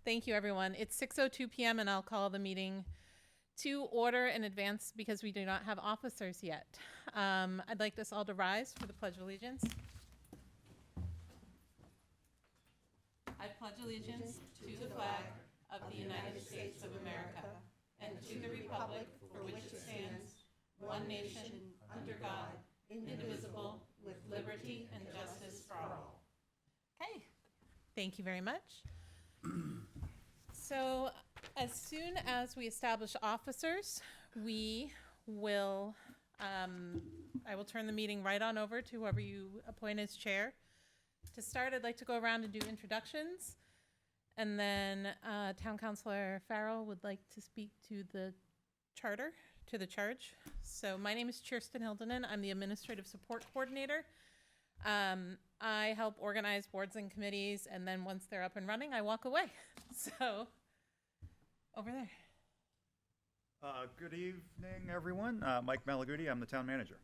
Thank you, everyone. It's 6:02 p.m. and I'll call the meeting to order in advance because we do not have officers yet. I'd like us all to rise for the Pledge of Allegiance. I pledge allegiance to the flag of the United States of America and to the republic for which it stands, one nation, under God, indivisible, with liberty and justice for all. Okay, thank you very much. So as soon as we establish officers, we will, I will turn the meeting right on over to whoever you appoint as chair. To start, I'd like to go around and do introductions. And then Town Councilor Farrell would like to speak to the charter, to the charge. So my name is Kirsten Hildenan. I'm the Administrative Support Coordinator. I help organize boards and committees, and then once they're up and running, I walk away. So, over there. Good evening, everyone. Mike Malaguti, I'm the town manager.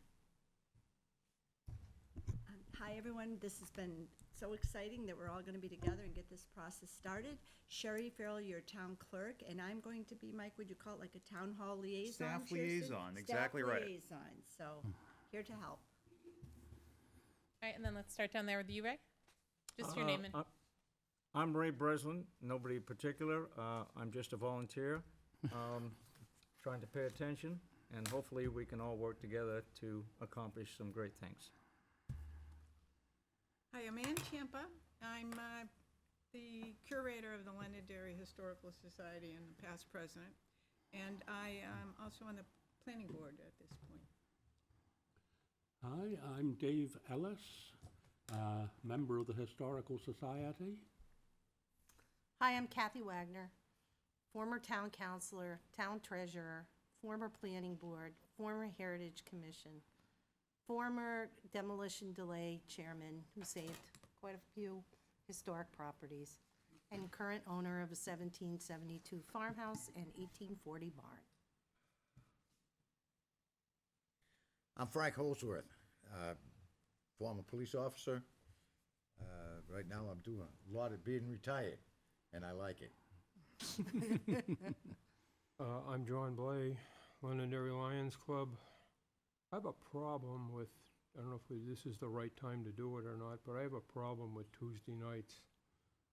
Hi, everyone. This has been so exciting that we're all going to be together and get this process started. Sherry Farrell, your town clerk, and I'm going to be, Mike, would you call it like a town hall liaison? Staff Kirsten? liaison, exactly right. Staff liaison, so here to help. All right, and then let's start down there with you, Ray. Just your name and... I'm Ray Breslin, nobody particular. I'm just a volunteer, trying to pay attention, and hopefully we can all work together to accomplish some great things. Hi, I'm Ann Ciampa. I'm the curator of the Londonderry Historical Society and the past president, and I am also on the planning board at this point. Hi, I'm Dave Ellis, member of the Historical Society. Hi, I'm Kathy Wagner, former town councilor, town treasurer, former planning board, former heritage commission, former demolition delay chairman who saved quite a few historic properties, and current owner of a 1772 farmhouse and 1840 barn. I'm Frank Holsworth, former police officer. Right now I'm doing a lot of being retired, and I like it. I'm John Blay, Londonderry Lions Club. I have a problem with, I don't know if this is the right time to do it or not, but I have a problem with Tuesday nights.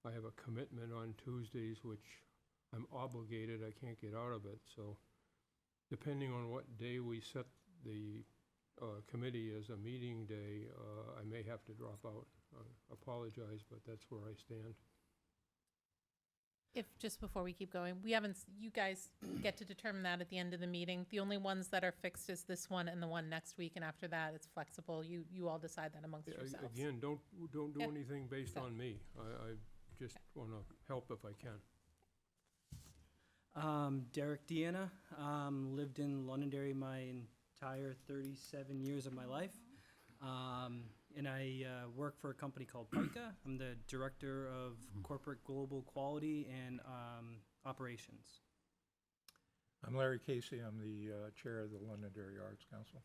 I have a commitment on Tuesdays, which I'm obligated, I can't get out of it. So depending on what day we set the committee as a meeting day, I may have to drop out. I apologize, but that's where I stand. If, just before we keep going, we haven't, you guys get to determine that at the end of the meeting. The only ones that are fixed is this one and the one next week, and after that, it's flexible. You all decide that amongst yourselves. Again, don't do Yeah. anything based So- on me. I just want to help if I can. Derek Deanna, lived in Londonderry my entire 37 years of my life. And I work for a company called PICA. I'm the Director of Corporate Global Quality and Operations. I'm Larry Casey. I'm the chair of the Londonderry Arts Council.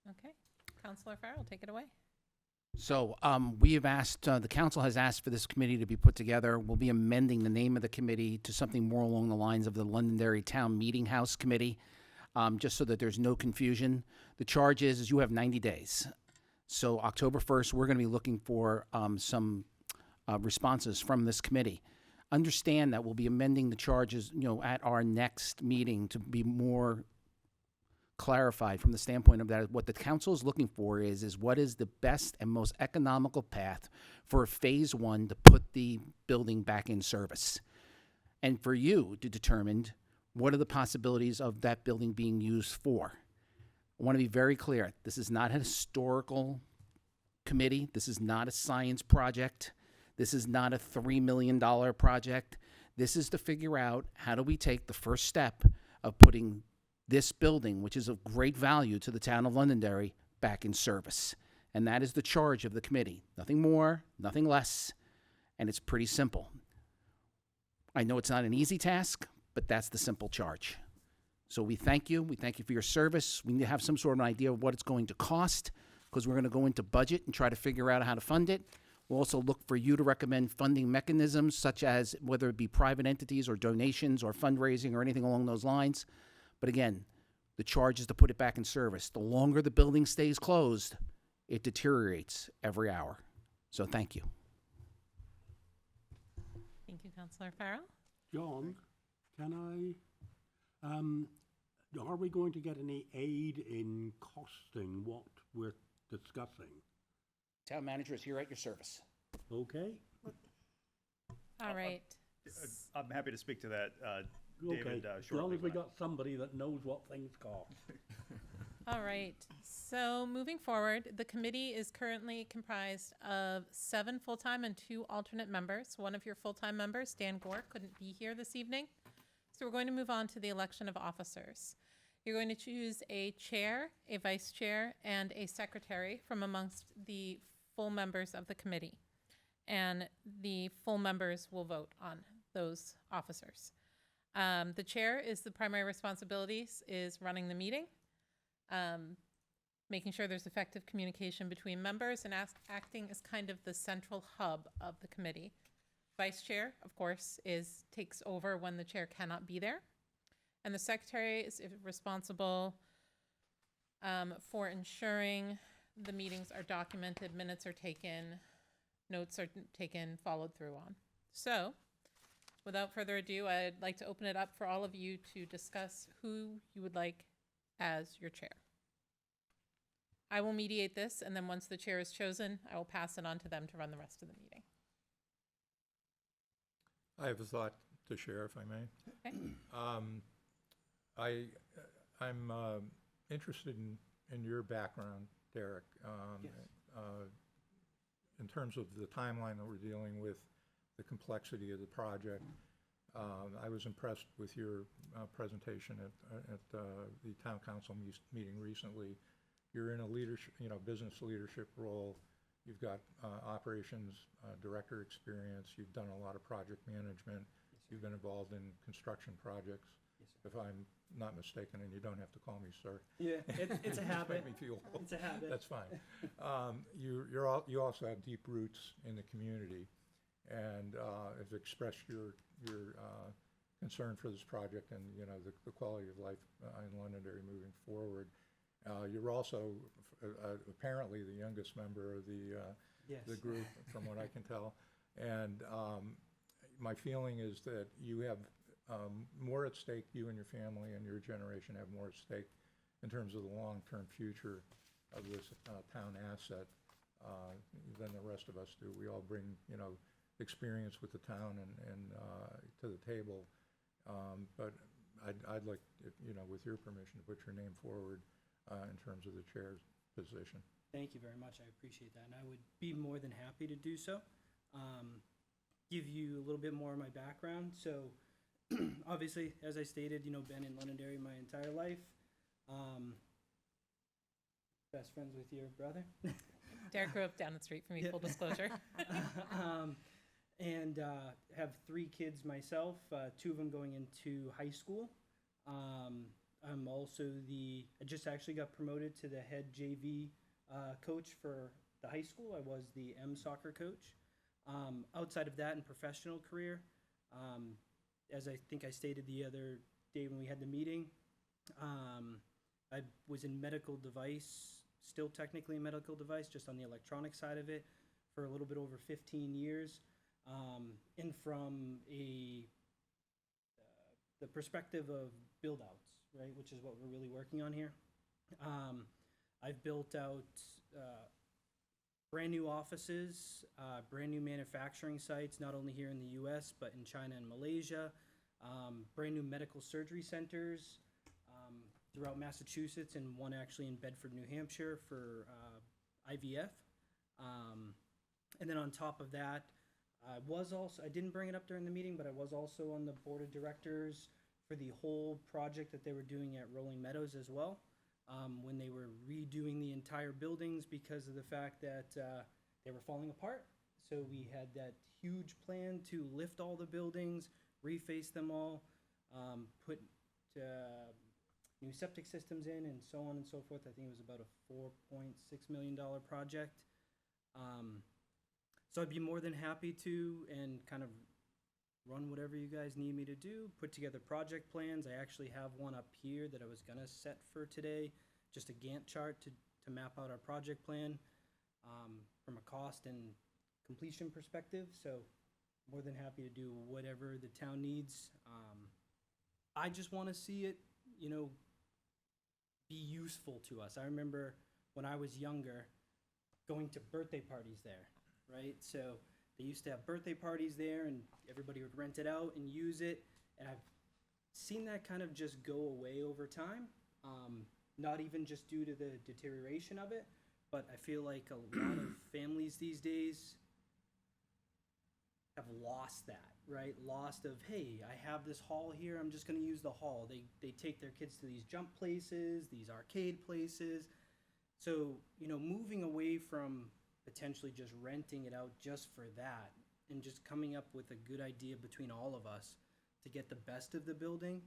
Okay. Councilor Farrell, take it away. So we have asked, the council has asked for this committee to be put together. We'll be amending the name of the committee to something more along the lines of the Londonderry Town Meeting House Committee, just so that there's no confusion. The charge is you have 90 days. So October 1st, we're going to be looking for some responses from this committee. Understand that we'll be amending the charges, at our next meeting to be more clarified from the standpoint of that. What the council is looking for is what is the best and most economical path for phase one to put the building back in service, and for you to determine what are the possibilities of that building being used for. I want to be very clear. This is not a historical committee. This is not a science project. This is not a $3 million project. This is to figure out how do we take the first step of putting this building, which is of great value to the town of Londonderry, back in service. And that is the charge of the committee. Nothing more, nothing less. And it's pretty simple. I know it's not an easy task, but that's the simple charge. So we thank you. We thank you for your service. We need to have some sort of an idea of what it's going to cost, because we're going to go into budget and try to figure out how to fund it. We'll also look for you to recommend funding mechanisms, such as whether it be private entities or donations or fundraising or anything along those lines. But again, the charge is to put it back in service. The longer the building stays closed, it deteriorates every hour. So thank you. Thank you, Councillor Farrell. John, can are we going to get any aid in costing what we're discussing? Town manager is here at your service. Okay? All right. I'm happy to speak to that, Okay, David, as shortly. long as we but- got somebody that knows what things cost. All right. So moving forward, the committee is currently comprised of 7 full-time and 2 alternate members. One of your full-time members, Dan Gore, couldn't be here this evening. So we're going to move on to the election of officers. You're going to choose a chair, a vice chair, and a secretary from amongst the full members of the committee. And the full members will vote on those officers. The chair is the primary responsibilities is running the meeting, making sure there's effective communication between members and acting as kind of the central hub of the committee. Vice chair, of course, takes over when the chair cannot be there. And the secretary is responsible for ensuring the meetings are documented, minutes are taken, notes are taken, followed through on. So, without further ado, I'd like to open it up for all of you to discuss who you would like as your chair. I will mediate this, and then once the chair is chosen, I will pass it on to them to run the rest of the meeting. I have a thought to share, if I may. Okay. I'm interested in your background, Derek, in terms of the timeline that we're dealing with, the complexity of the project. I was impressed with your presentation at the town council meeting recently. You're in a leadership, business leadership role. You've got operations director experience. You've done a lot of project management. You've been involved in construction projects. If I'm not mistaken, and you don't have to call me sir. Yeah, it's a Just habit. make me feel old. It's a habit. That's fine. You also have deep roots in the community, and have expressed your concern for this project and the quality of life in Londonderry moving forward. You're also apparently the youngest member of the group, from what I can tell, and my feeling is that you have more at stake. You and your family and your generation have more at stake in terms of the long-term future of this town asset than the rest of us do. We all bring experience with the town and to the table, but I'd like, with your permission, to put your name forward in terms of the chair's position. Thank you very much. I appreciate that, and I would be more than happy to do so. Give you a little bit more of my background. So, obviously, as I stated, been in Londonderry my entire life. Best friends with your brother. Derek grew up down the street from me, full disclosure. And have 3 kids myself, 2 of them going into high school. I'm also I just actually got promoted to the head JV coach for the high school. I was the M soccer coach. Outside of that, in professional career, as I think I stated the other day when we had the meeting, I was in medical device, still technically a medical device, just on the electronic side of it, for a little bit over 15 years. And from the perspective of build-outs, right, which is what we're really working on here. I've built out brand new offices, brand new manufacturing sites, not only here in the US, but in China and Malaysia, brand new medical surgery centers throughout Massachusetts, and one actually in Bedford, New Hampshire for IVF. And then on top of that, I didn't bring it up during the meeting, but I was also on the board of directors for the whole project that they were doing at Rolling Meadows as well, when they were redoing the entire buildings because of the fact that they were falling apart. So we had that huge plan to lift all the buildings, reface them all, put new septic systems in, and so on and so forth. I think it was about a $4.6 million project. So I'd be more than happy to and kind of run whatever you guys need me to do, put together project plans. I actually have one up here that I was gonna set for today, just a Gantt chart to map out our project plan from a cost and completion perspective. So more than happy to do whatever the town needs. I just want to see it, you know, be useful to us. I remember when I was younger going to birthday parties there, right? So they used to have birthday parties there and everybody would rent it out and use it. And I've seen that kind of just go away over time. Not even just due to the deterioration of it, but I feel like a lot of families these days have lost that, right? Lost of, hey, I have this hall here, I'm just gonna use the hall. They take their kids to these jump places, these arcade places. So, you know, moving away from potentially just renting it out just for that and just coming up with a good idea between all of us to get the best of the building.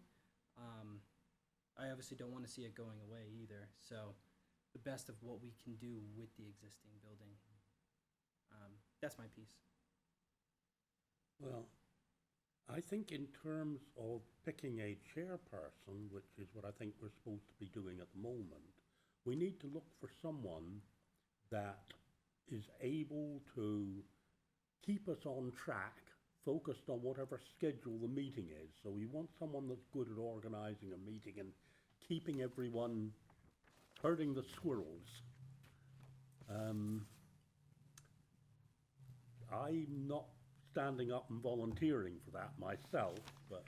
I obviously don't want to see it going away either. So the best of what we can do with the existing building. That's my piece. Well, I think in terms of picking a chairperson, which is what I think we're supposed to be doing at the moment, we need to look for someone that is able to keep us on track, focused on whatever schedule the meeting is. So we want someone that's good at organizing a meeting and keeping everyone, herding the squirrels. I'm not standing up and volunteering for that myself, but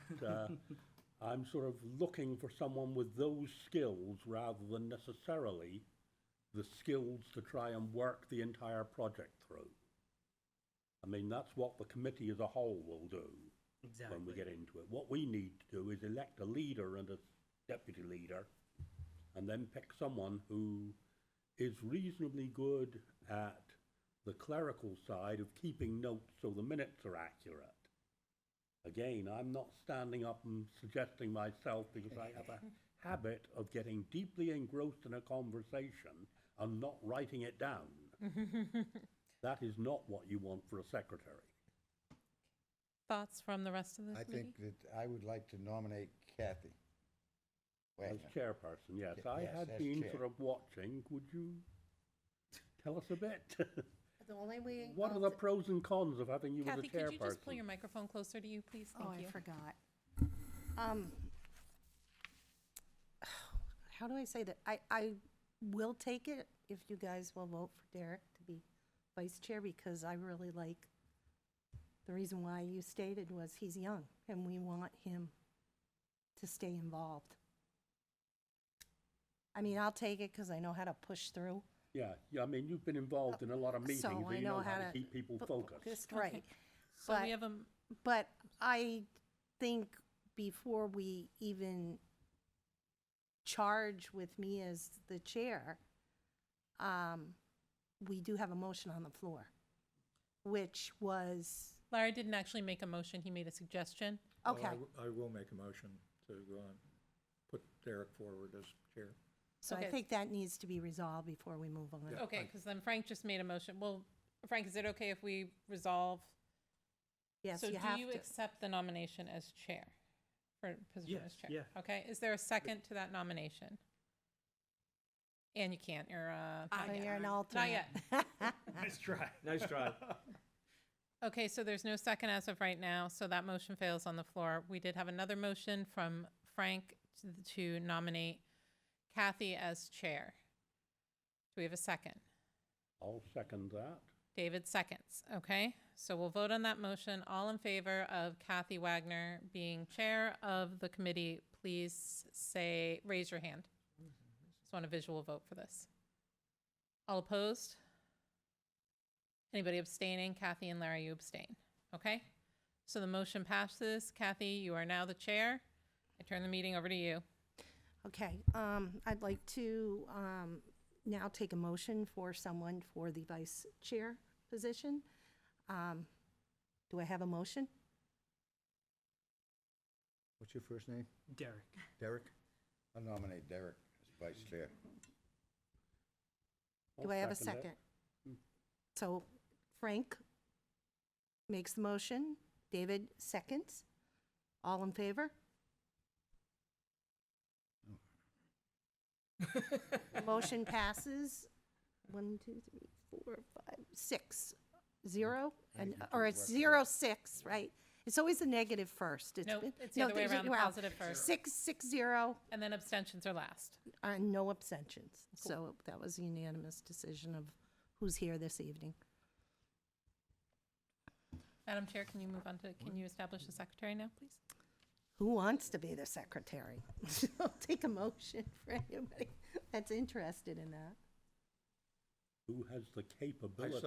I'm sort of looking for someone with those skills rather than necessarily the skills to try and work the entire project through. I mean, that's what the committee as a whole will do Exactly. when we get into it. What we need to do is elect a leader and a deputy leader, and then pick someone who is reasonably good at the clerical side of keeping notes so the minutes are accurate. Again, I'm not standing up and suggesting myself because I have a habit of getting deeply engrossed in a conversation and not writing it down. That is not what you want for a secretary. Thoughts from the rest of the I committee? think that I would like to nominate Kathy As Wagner. chairperson, yes. I Yes, had as been chair. sort of watching. Would you tell us a bit? The only way. What are the pros and cons of having you Kathy, as a chairperson? could you just pull your microphone closer to you, please? Oh, Thank you. I forgot. How do I say that? I will take it if you guys will vote for Derek to be vice chair, because I really like, the reason why you stated was he's young and we want him to stay involved. I mean, I'll take it because I know how to push through. Yeah, I mean, you've been involved in a lot of meetings, So and I you know know how how to to keep people focused. Right. So But- we have a, But I think before we even charge with me as the chair, we do have a motion on the floor, which was, Larry didn't actually make a motion, he made a suggestion. Well, okay, I will make a motion to put Derek forward as chair. so I Okay. think that needs to be resolved before we move on. Yeah. Okay, because then Frank just made a motion. Well, Frank, is it okay if we resolve? Yes, So you do have you to. accept the nomination as chair? For position as Yes, chair? yeah. Okay, is there a second to that nomination? And you can't, you're, Oh, not you're yet. an Not alternate. yet. Nice try. Nice try. Okay, so there's no second as of right now, so that motion fails on the floor. We did have another motion from Frank to nominate Kathy as chair. Do we have a second? I'll second that. David seconds, okay? So we'll vote on that motion. All in favor of Kathy Wagner being chair of the committee, please say, raise your hand. Just want a visual vote for this. All opposed? Anybody abstaining? Kathy and Larry, you abstain, okay? So the motion passes. Kathy, you are now the chair. I turn the meeting over to you. Okay, I'd like to now take a motion for someone for the vice chair position. Do I have a motion? What's your first name? Derek. Derek? I'll nominate Derek as vice chair. Do I'll I have a second it. second? So Frank makes the motion. David seconds. All in favor? The motion passes. 1, 2, 3, 4, 5, 6, 0, and, or it's 0, 6, right? It's always a negative first. Nope, it's the other way around, wow. positive first. 6, 6, 0, And then abstentions are last. no abstentions. So that was a unanimous decision of who's here this evening. Madam Chair, can you move on to, can you establish the secretary now, please? Who wants to be the secretary? I'll take a motion for anybody that's interested in that. Who has the I capability?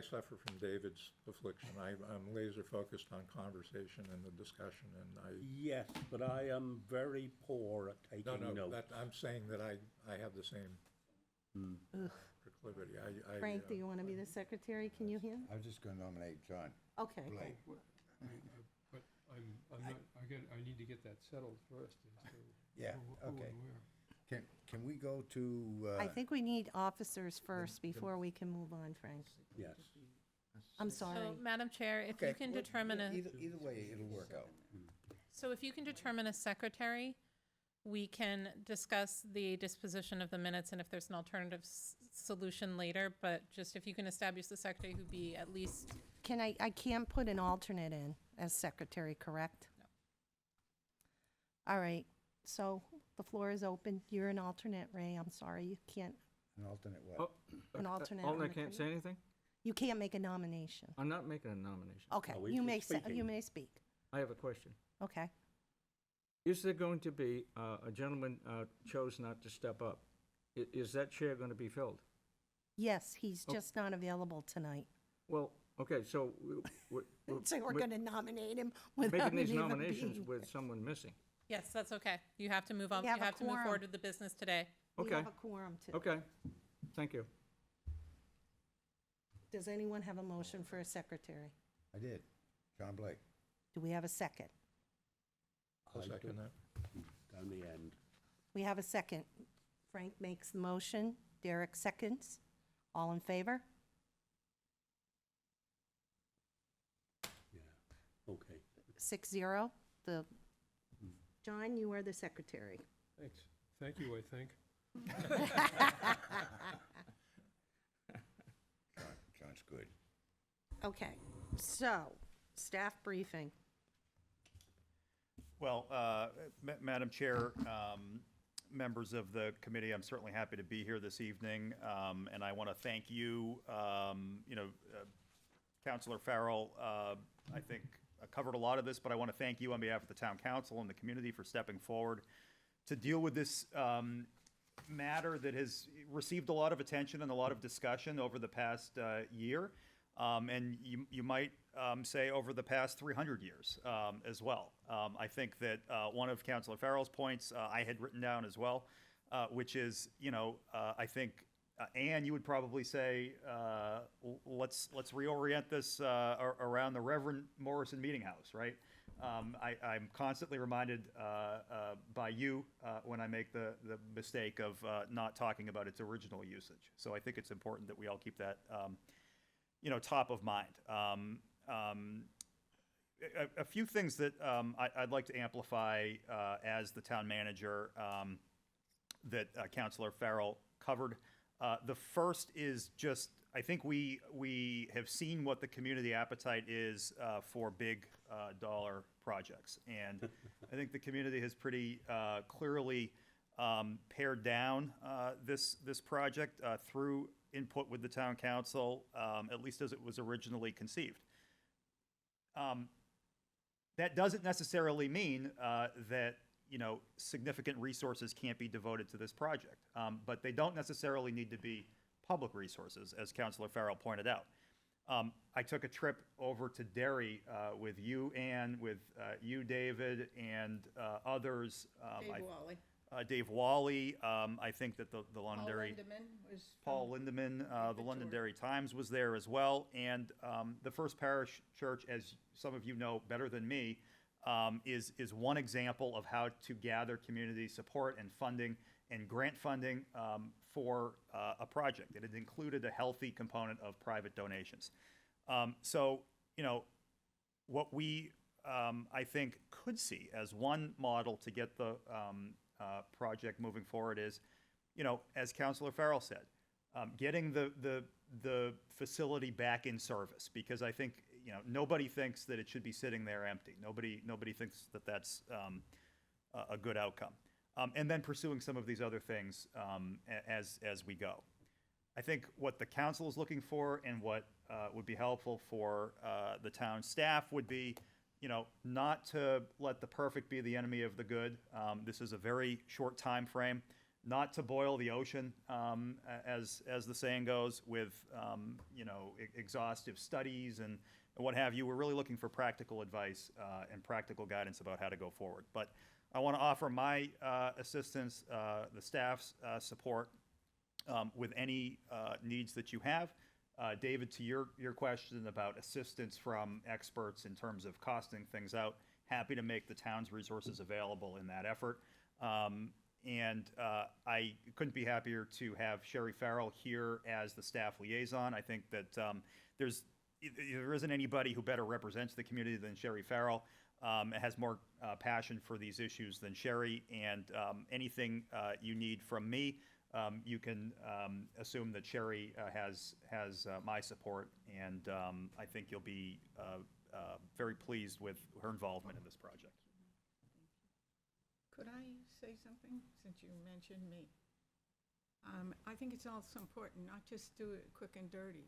suffer from David's affliction. I'm laser focused on conversation and the discussion, and Yes, but I am very poor at taking notes. I'm saying that I have the same proclivity. Frank, do you want to be the secretary? Can you hear? I was just gonna nominate John Okay. Blake. But I'm not, I need to get that settled first as to Yeah, who and okay. where. Can we go to, I think we need officers first before we can move on, Frank. Yes. I'm sorry. So, Madam Chair, if you okay, can well, determine a, either way, it'll work out. so if you can determine a secretary, we can discuss the disposition of the minutes and if there's an alternative solution later, but just if you can establish the secretary who'd be at least, Can I can't put an alternate in as secretary, correct? No. All right, so the floor is open. You're an alternate, Ray. I'm sorry, you can't, An alternate what? Oh, An alternate on Alternate the can't say anything? you can't make a nomination. I'm not making a nomination. Okay, Oh, he's you just may say, speaking. you may speak. I have a question. Okay. Is there going to be, a gentleman chose not to step up? Is that chair going to be filled? Yes, he's Oh. just not available tonight. Well, okay, so we're So we're we're going to nominate him without making these even nominations being- with someone missing. yes, that's okay. You have to move on, We you have a have to move quorum. forward with the business today. We Okay, have a quorum too. okay, thank you. Does anyone have a motion for a secretary? I did. John Blake. Do we have a second? I'll I second don't- that. Down the end. We have a second. Frank makes the motion. Derek seconds. All in favor? Yeah, okay. 6-0. The, John, you are the secretary. Thanks. Thank you, I think. John's good. Okay, so, staff briefing. Well, Madam Chair, members of the committee, I'm certainly happy to be here this evening, and I want to thank you. Councilor Farrell, I think covered a lot of this, but I want to thank you on behalf of the town council and the community for stepping forward to deal with this matter that has received a lot of attention and a lot of discussion over the past year, and you might say over the past 300 years as well. I think that one of Councilor Farrell's points I had written down as well, which is, I think, Anne, you would probably say, let's reorient this around the Reverend Morrison Meeting House, right? I'm constantly reminded by you when I make the mistake of not talking about its original usage. So I think it's important that we all keep that, top of mind. A few things that I'd like to amplify as the town manager that Councilor Farrell covered. The first is just, I think we have seen what the community appetite is for big dollar projects. And I think the community has pretty clearly pared down this project through input with the town council, at least as it was originally conceived. That doesn't necessarily mean that significant resources can't be devoted to this project, but they don't necessarily need to be public resources, as Councilor Farrell pointed out. I took a trip over to Derry with you, Ann, with you, David, and others. Dave Wally. Dave Wally. I think that the Londonderry. Paul Lindeman was. Paul Lindeman, the Londonderry Times was there as well. And the First Parish Church, as some of you know better than me, is one example of how to gather community support and funding and grant funding for a project. And it included a healthy component of private donations. So, what we, I think, could see as one model to get the project moving forward is, as Councilor Farrell said, getting the facility back in service, because I think, nobody thinks that it should be sitting there empty. Nobody thinks that that's a good outcome. And then pursuing some of these other things as we go. I think what the council is looking for and what would be helpful for the town staff would be, not to let the perfect be the enemy of the good. This is a very short time frame. Not to boil the ocean, as the saying goes, with exhaustive studies and what have you. We're really looking for practical advice and practical guidance about how to go forward. But I want to offer my assistance, the staff's support with any needs that you have. David, to your question about assistance from experts in terms of costing things out, happy to make the town's resources available in that effort. And I couldn't be happier to have Sherry Farrell here as the staff liaison. I think that there isn't anybody who better represents the community than Sherry Farrell. Has more passion for these issues than Sherry, and anything you need from me, you can assume that Sherry has my support, and I think you'll be very pleased with her involvement in this project. Could I say something, since you mentioned me? I think it's also important not just do it quick and dirty.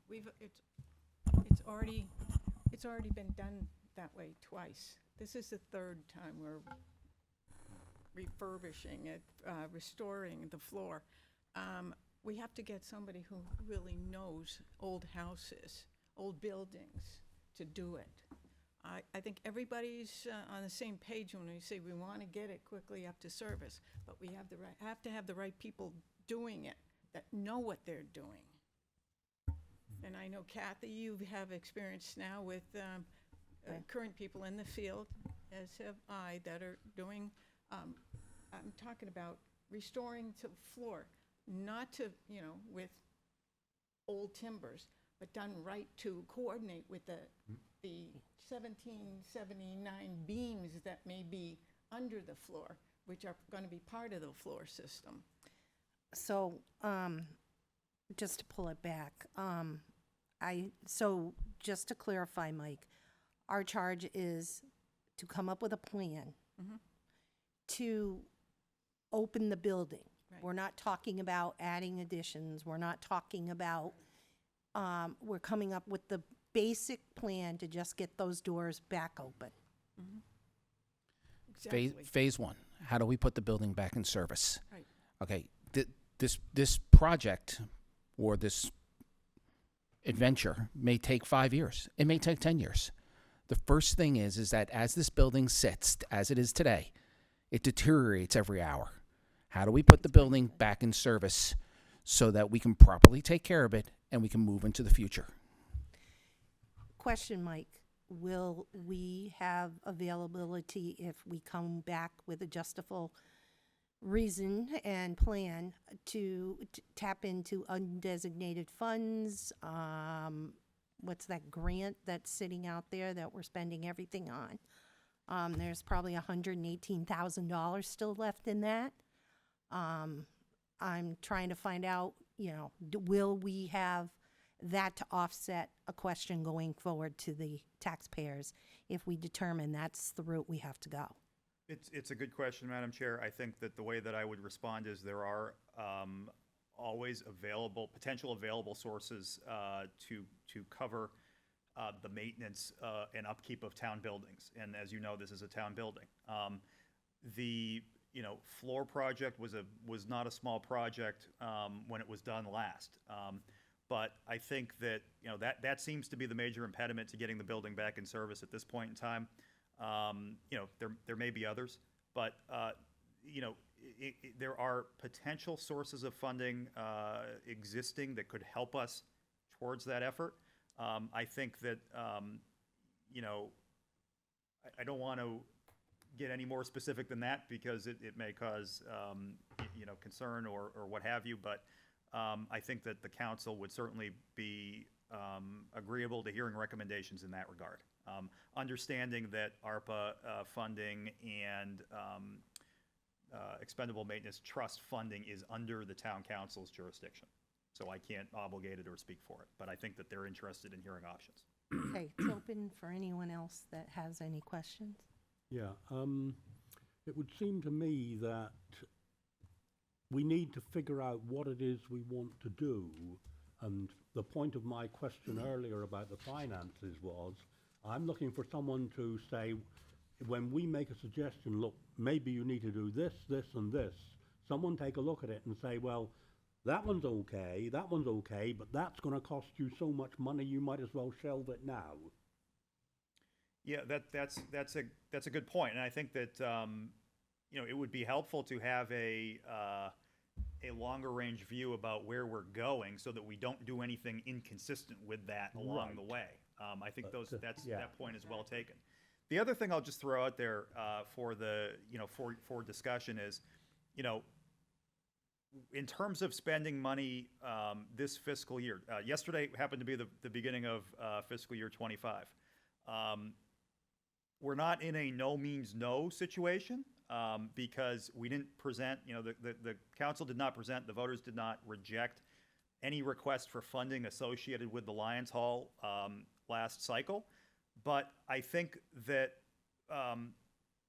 It's already been done that way twice. This is the third time we're refurbishing it, restoring the floor. We have to get somebody who really knows old houses, old buildings, to do it. I think everybody's on the same page when we say we want to get it quickly up to service, but we have to have the right people doing it that know what they're doing. And I know, Kathy, you have experience now with current people in the field, as have I, that are doing, I'm talking about restoring to floor, not to, with old timbers, but done right to coordinate with the 1779 beams that may be under the floor, which are going to be part of the floor system. So, just to pull it back, so just to clarify, Mike, our charge is to come up with a plan to open the building. Right. We're not talking about adding additions. We're not talking about, we're coming up with the basic plan to just get those doors back open. Exactly. Phase one, how do we put the building back in service? Right. Okay, this project or this adventure may take 5 years. It may take 10 years. The first thing is that as this building sits, as it is today, it deteriorates every hour. How do we put the building back in service so that we can properly take care of it and we can move into the future? Question, Mike, will we have availability if we come back with a justifiable reason and plan to tap into undesignated funds? What's that grant that's sitting out there that we're spending everything on? There's probably $118,000 still left in that. I'm trying to find out, will we have that to offset a question going forward to the taxpayers if we determine that's the route we have to go? It's a good question, Madam Chair. I think that the way that I would respond is there are always potential available sources to cover the maintenance and upkeep of town buildings. And as you know, this is a town building. The floor project was not a small project when it was done last. But I think that that seems to be the major impediment to getting the building back in service at this point in time. There may be others, but there are potential sources of funding existing that could help us towards that effort. I think that I don't want to get any more specific than that because it may cause concern or what have you. But I think that the council would certainly be agreeable to hearing recommendations in that regard. Understanding that ARPA funding and expendable maintenance trust funding is under the town council's jurisdiction. So I can't obligate it or speak for it, but I think that they're interested in hearing options. Okay, it's open for anyone else that has any questions. Yeah, it would seem to me that we need to figure out what it is we want to do. And the point of my question earlier about the finances was, I'm looking for someone to say, when we make a suggestion, look, maybe you need to do this, this, and this, someone take a look at it and say, well, that one's okay, but that's gonna cost you so much money, you might as well shelve it now. Yeah, that's a good point, and I think that you know, it would be helpful to have a longer range view about where we're going, so that we don't do anything inconsistent with that along the Right. way. I think yeah. that point is well taken. The other thing I'll just throw out there for the for discussion is, you know, in terms of spending money this fiscal year. Yesterday happened to be the beginning of fiscal year 25. We're not in a no means no situation because we didn't present, you know, the council did not present, the voters did not reject any request for funding associated with the Lions Hall last cycle. But I think that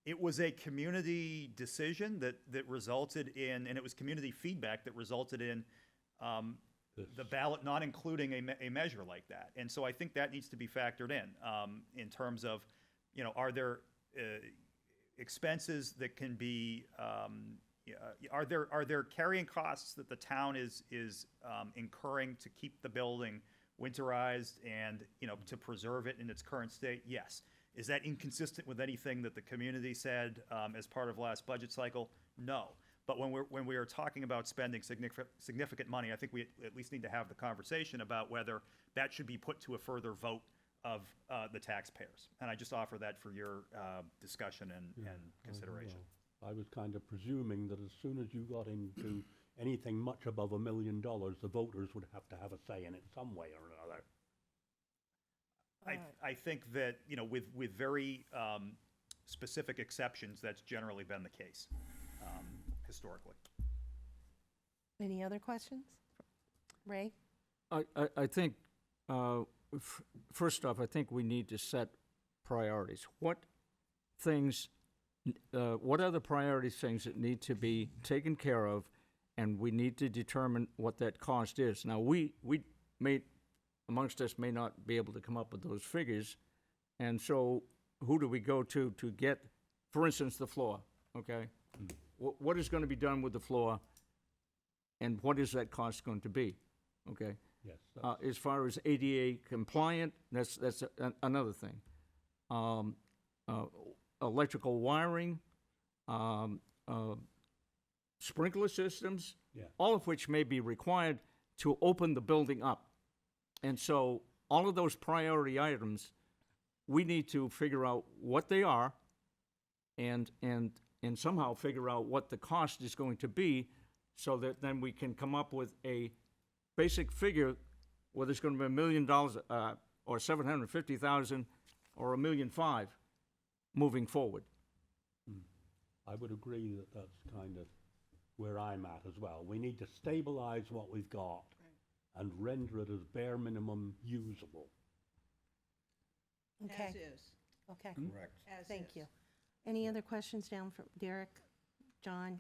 it was a community decision that resulted in, and it was community feedback that resulted in the ballot not including a measure like that. And so I think that needs to be factored in terms of, you know, are there expenses that can be, are there carrying costs that the town is incurring to keep the building winterized and, you know, to preserve it in its current state? Yes. Is that inconsistent with anything that the community said as part of last budget cycle? No. But when we are talking about spending significant money, I think we at least need to have the conversation about whether that should be put to a further vote of the taxpayers. And I just offer that for your discussion and consideration. I was kind of presuming that as soon as you got into anything much above $1 million, the voters would have to have a say in it some way or another. I think that, you know, with very specific exceptions, that's generally been the case historically. Any other questions? Ray? I think, first off, I think we need to set priorities. What are the priority things that need to be taken care of, and we need to determine what that cost is. Now, we may, amongst us, may not be able to come up with those figures, and so who do we go to get, for instance, the floor, okay? What is going to be done with the floor, and what is that cost going to be, okay? Yes. As far as ADA compliant, that's another thing. Electrical wiring, sprinkler systems, Yeah. all of which may be required to open the building up. And so all of those priority items, we need to figure out what they are and somehow figure out what the cost is going to be so that then we can come up with a basic figure, whether it's going to be $1 million or $750,000 or $1.5 million moving forward. I would agree that that's kind of where I'm at as well. We need to stabilize what we've got and render it as bare minimum usable. Okay. As is. Okay, Correct. As thank is. you. Any other questions down from Derek, John,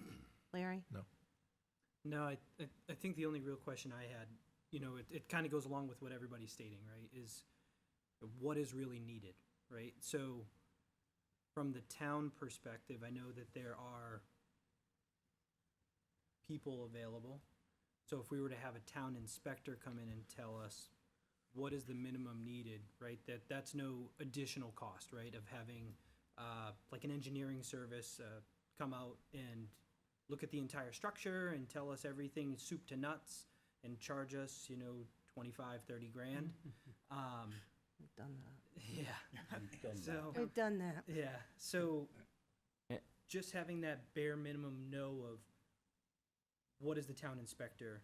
Larry? No, I think the only real question I had, you know, it kind of goes along with what everybody's stating, right, is what is really needed, right? So from the town perspective, I know that there are people available. So if we were to have a town inspector come in and tell us what is the minimum needed, right, that's no additional cost, right, of having like an engineering service come out and look at the entire structure and tell us everything soup to nuts and charge us, you know, 25, 30 grand. We've done that. Yeah. So, We've done that. yeah, so just having that bare minimum know of what is the town inspector,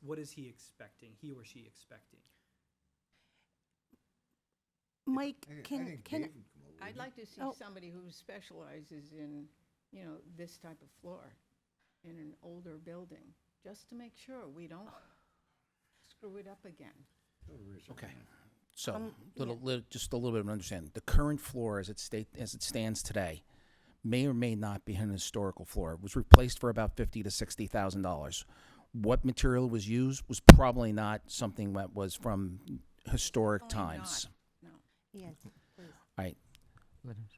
what is he expecting, he or she expecting? Mike, I can, think can, Dave would come over, I'd wouldn't like to see Oh. somebody who specializes in, you know, this type of floor in an older building, just to make sure we don't screw it up again. Okay. So, yeah. just a little bit of an understanding. The current floor as it stands today may or may not be an historical floor. It was replaced for about $50,000 to $60,000. What material was used was probably not something that was from historic Definitely times. No. yes, please. All right.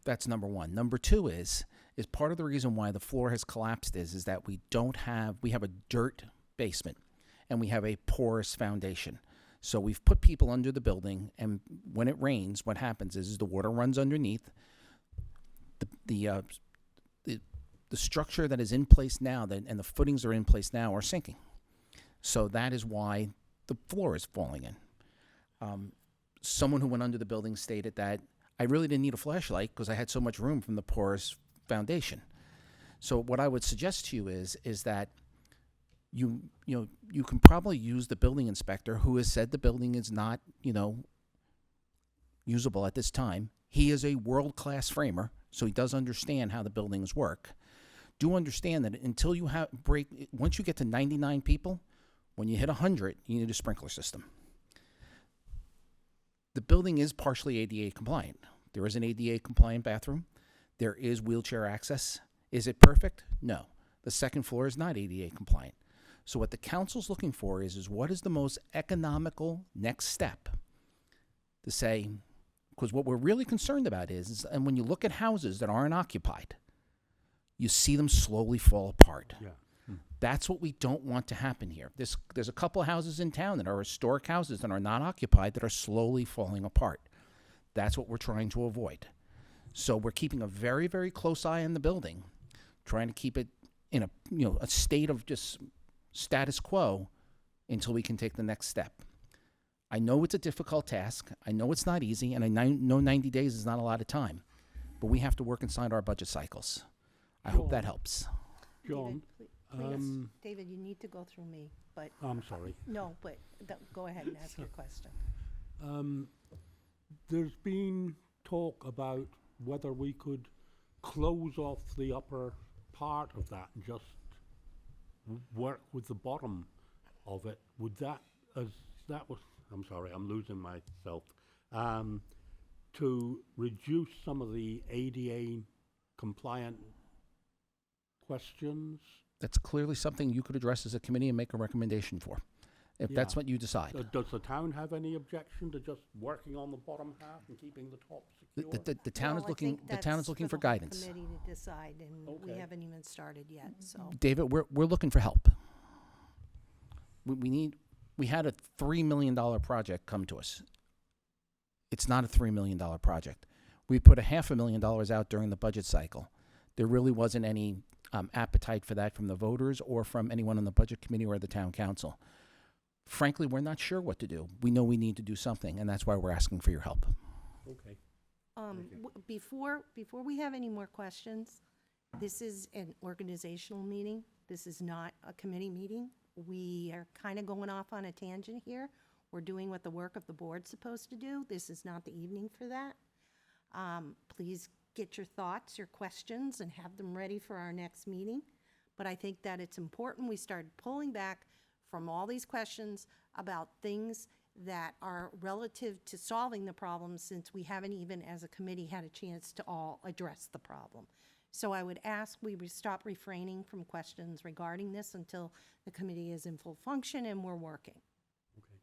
That's number one. Number two is part of the reason why the floor has collapsed is that we have a dirt basement and we have a porous foundation. So we've put people under the building, and when it rains, what happens is the water runs underneath. The structure that is in place now, and the footings are in place now, are sinking. So that is why the floor is falling in. Someone who went under the building stated that I really didn't need a flashlight because I had so much room from the porous foundation. So what I would suggest to you is that you can probably use the building inspector who has said the building is not, usable at this time. He is a world-class framer, so he does understand how the buildings work. Do understand that until you once you get to 99 people, when you hit 100, you need a sprinkler system. The building is partially ADA compliant. There is an ADA compliant bathroom. There is wheelchair access. Is it perfect? No. The second floor is not ADA compliant. So what the council's looking for is what is the most economical next step to say, because what we're really concerned about is, and when you look at houses that aren't occupied, you see them slowly fall apart. Yeah. That's what we don't want to happen here. There's a couple of houses in town that are historic houses that are not occupied that are slowly falling apart. That's what we're trying to avoid. So we're keeping a very, very close eye on the building, trying to keep it in a state of just status quo until we can take the next step. I know it's a difficult task. I know it's not easy, and I know 90 days is not a lot of time, but we have to work inside our budget cycles. I hope that helps. John, Please, David, you need to go through me, but, I'm sorry. no, but go ahead and ask your question. There's been talk about whether we could close off the upper part of that and just work with the bottom of it. Would that, I'm sorry, I'm losing myself, to reduce some of the ADA compliant questions? That's clearly something you could address as a committee and make a recommendation for, if that's Yeah. what you decide. Does the town have any objection to just working on the bottom half and keeping the top secure? The town is Well, I looking. think The town is that's looking for the whole guidance. Committee to decide, and we Okay. haven't even started yet, so. David, we're looking for help. We had a $3 million project come to us. It's not a $3 million project. We put $500,000 out during the budget cycle. There really wasn't any appetite for that from the voters or from anyone on the budget committee or the town council. Frankly, we're not sure what to do. We know we need to do something, and that's why we're asking for your help. Okay. Before we have any more questions, this is an organizational meeting. This is not a committee meeting. We are kind of going off on a tangent here. We're doing what the work of the board's supposed to do. This is not the evening for that. Please get your thoughts, your questions, and have them ready for our next meeting. But I think that it's important we start pulling back from all these questions about things that are relative to solving the problem, since we haven't even, as a committee, had a chance to all address the problem. So I would ask we stop refraining from questions regarding this until the committee is in full function and we're working. Okay.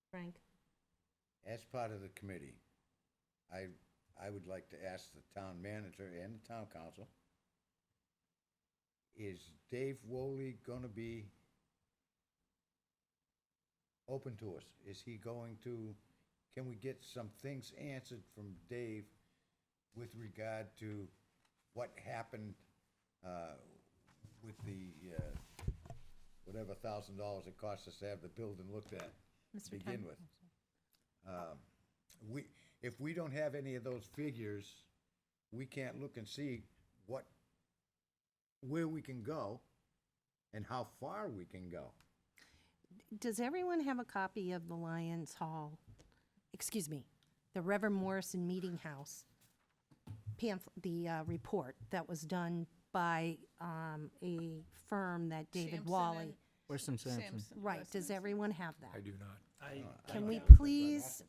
Frank? As part of the committee, I would like to ask the town manager and the town council, is Dave Woolley gonna be open to us? Is he going to, can we get some things answered from Dave with regard to what happened with the, whatever $1,000 it cost us to have the building looked at to begin with? If we don't have any of those figures, we can't look and see where we can go and how far we can go. Does everyone have a copy of the Lions Hall excuse me, the Reverend Morrison Meeting House report that was done by a firm that David Sampson Wally. and- Weston Sampson. Sampson, Right, Weston. does everyone have I that? do not. Can we please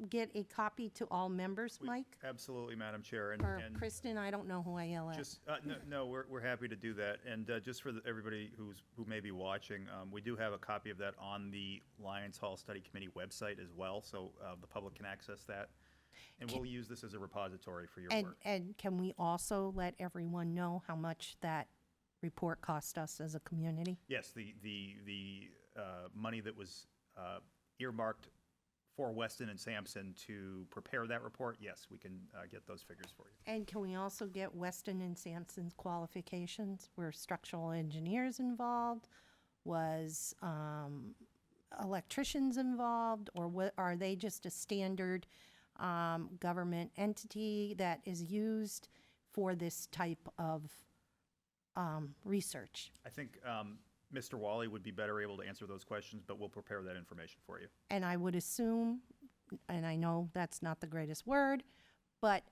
get a copy to all members, Mike? Absolutely, Madam Chair, and, Or and Kristen, I don't know who I yell at. just, no, we're happy to do that, and just for everybody who may be watching, we do have a copy of that on the Lions Hall Study Committee website as well, so the public can access that. And we'll use this as a repository for your work. And can we also let everyone know how much that report cost us as a community? Yes, the money that was earmarked for Weston and Sampson to prepare that report, yes, we can get those figures for you. And can we also get Weston and Sampson's qualifications? Were structural engineers involved? Was electricians involved? Or are they just a standard government entity that is used for this type of research? I think Mr. Wally would be better able to answer those questions, but we'll prepare that information for you. And I would assume, and I know that's not the greatest word, but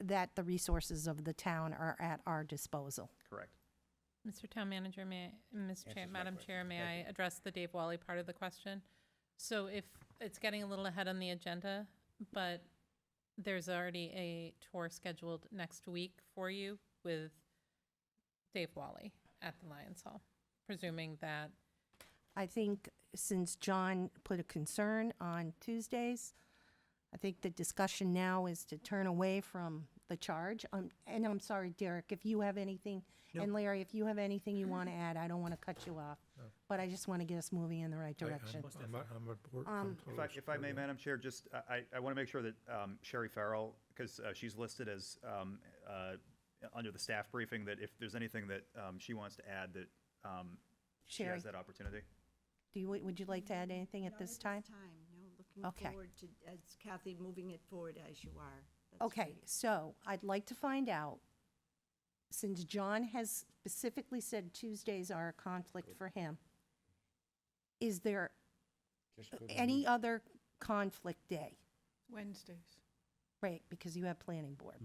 that the resources of the town are at our disposal. Correct. Mr. Town Manager, Madam Chair, may I address the Dave Wally part of the question? So if it's getting a little ahead on the agenda, but there's already a tour scheduled next week for you with Dave Wally at the Lions Hall, presuming that, I think since John put a concern on Tuesdays, I think the discussion now is to turn away from the charge. And I'm sorry, Derek, if you have anything, and Larry, if you have anything you want to add, I don't want to cut you off. But I just want to get us moving in the right direction. I'm aboard. If I may, Madam Chair, just, I want to make sure that Sherry Farrell, because she's listed as, under the staff briefing, that if there's anything that she wants to add, that she Sherry, has that opportunity. would you like to add anything at Not this time? No, looking Okay. forward to, as Kathy, moving it forward as you are. That's Okay, great. so I'd like to find out, since John has specifically said Tuesdays are a conflict for him, is there Just go to any the- other conflict day? Wednesdays. Right, because you have planning board.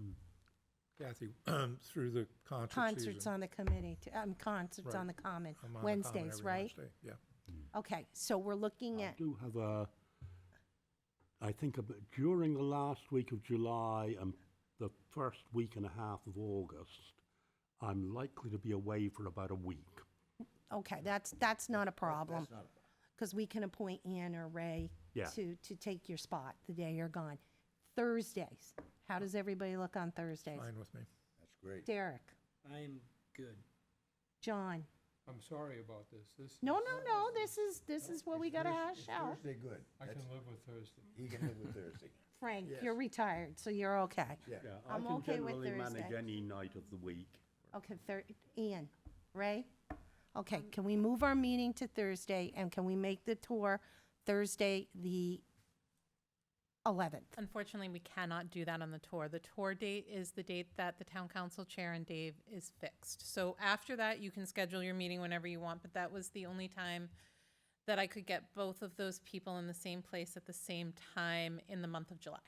Kathy, through the concert Concerts season. on the committee, concerts on the Right. common, I'm on the common Wednesdays, every right? Wednesday, yeah. Okay, so we're looking I at, do have I think during the last week of July and the first week and a half of August, I'm likely to be away for about a week. okay, that's not a problem, That's not a problem. because we can appoint Ann or Ray Yeah. to take your spot the day you're gone. Thursdays, how does everybody look on Thursdays? Fine with me. That's great. Derek, I'm good. John? I'm sorry about this. No, this is what we gotta hash out. Thursday good. I That's- can live with Thursday. He can live with Thursday. Frank, Yes. you're retired, so you're okay. Yeah. Yeah, I'm I can okay with generally manage Thursday. any night of the week. Okay, Ian, Ray? Okay, can we move our meeting to Thursday, and can we make the tour Thursday, the 11th? unfortunately, we cannot do that on the tour. The tour date is the date that the town council chair and Dave is fixed. So after that, you can schedule your meeting whenever you want, but that was the only time that I could get both of those people in the same place at the same time in the month of July.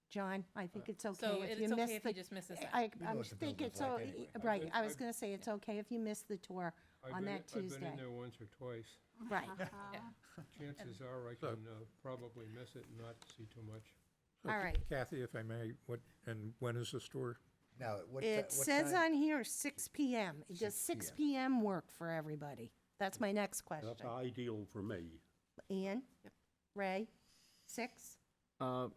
John, I think it's So okay if it's you okay miss if the. he just misses that. I We know what the think building's it's, like anyway. right, I was I've- gonna say, it's okay if you miss the tour on that I've been Tuesday. in there once or twice. Right, Chances are I can probably miss it and not see too much. So, All right. Kathy, if I may, when is this tour? Now, what it says time? on here 6 PM. Does 6 PM work for everybody? That's my next question. That's ideal for me. Ian? Ray? 6? On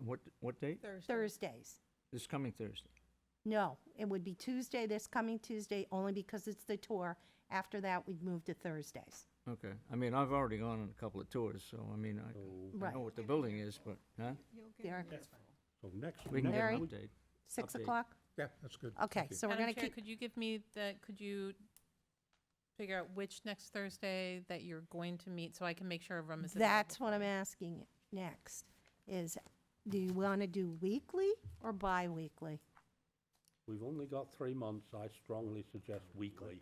what date? Thursday. Thursdays? This coming Thursday. No, it would be Tuesday, this coming Tuesday, only because it's the tour. After that, we'd move to Thursdays. Okay. I mean, I've already gone on a couple of tours, so I mean, I Right. know what the building is, but, huh? You'll get Derek, So next We can get Larry? an update. 6 Update. o'clock? Yeah, that's good. Okay, Thank you. so we're Madam gonna Chair, keep, could you give me could you figure out which next Thursday that you're going to meet so I can make sure everyone is available? that's what I'm asking next, is do you wanna do weekly or bi-weekly? We've only got 3 months. I strongly suggest weekly.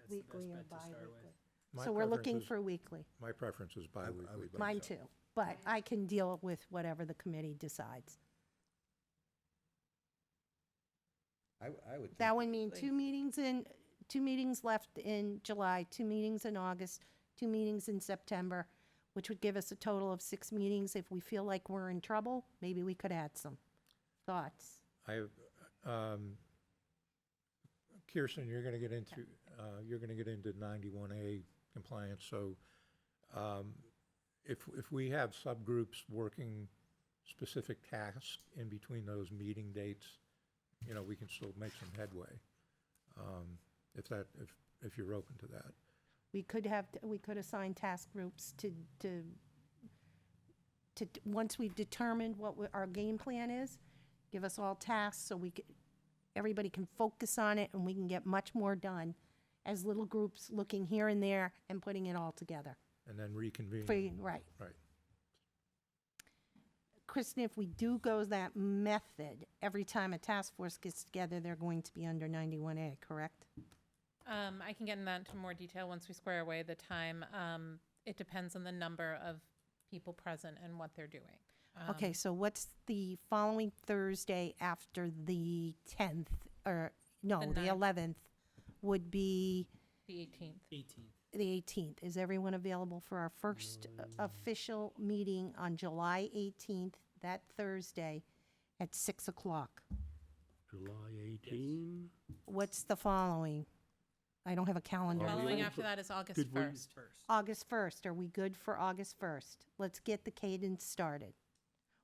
Weekly or bi-weekly? My So we're preference looking is- for weekly. My preference is bi-weekly. but- Mine too, but I can deal with whatever the committee decides. I would think. That would mean Weekly. 2 meetings left in July, 2 meetings in August, 2 meetings in September, which would give us a total of 6 meetings. If we feel like we're in trouble, maybe we could add some. Thoughts? Kirsten, you're gonna get into, 91A compliance, so, if we have subgroups working specific tasks in between those meeting dates, you know, we can still make some headway. If you're open to that. We could assign task groups once we've determined what our game plan is, give us all tasks so everybody can focus on it and we can get much more done as little groups looking here and there and putting it all together. And then reconvene. Right. Right. Kristen, if we do go that method, every time a task force gets together, they're going to be under 91A, correct? I can get into that into more detail once we square away the time. It depends on the number of people present and what they're doing. Okay, so what's the following Thursday after the 10th, or, no, The the 9th. 11th would be The 18th. 18th. the 18th. Is everyone available for our first official meeting on July 18th, that Thursday, at 6 o'clock? July 18? What's the following? I don't have a calendar. Are we Following also- after that is August Did we- 1st. August 1st, are we good for August 1st? Let's get the cadence started.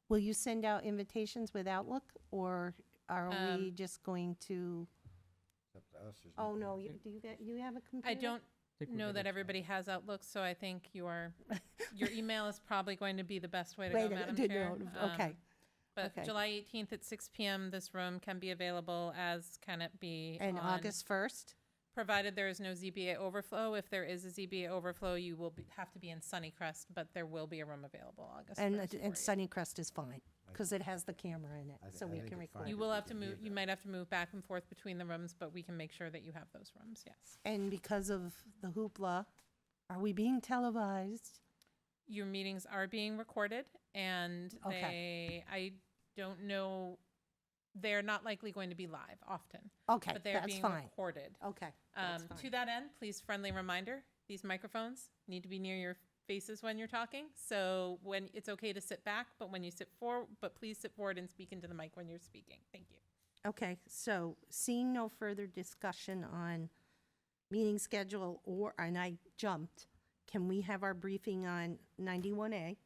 Will you send out invitations with Outlook, or are we just going to, It's up to us, there's oh, nothing- no, you have a computer? I don't know that everybody has Outlook, so I think your email is probably going to be the best way to go, Wait a Madam minute, Chair. no, okay. But okay. July 18th at 6 PM, this room can be available, as can it be And on- August 1st? provided there is no ZBA overflow. If there is a ZBA overflow, you will have to be in Sunnycrest, but there will be a room available August 1st. And for you. Sunnycrest is fine, because it has the camera in it, so we think can it's record. fine. You will we have to can hear move, you that. might have to move back and forth between the rooms, but we can make sure that you have those rooms, yes. And because of the hoopla, are we being televised? Your meetings are being recorded, and I don't know, they're not likely going to be live often, Okay, but they're that's being fine. recorded. Okay, that's To fine. that end, please, friendly reminder, these microphones need to be near your faces when you're talking. So when, it's okay to sit back, but when you sit forward, but please sit forward and speak into the mic when you're speaking. Thank you. Okay, so seeing no further discussion on meeting schedule and I jumped, can we have our briefing on 91A?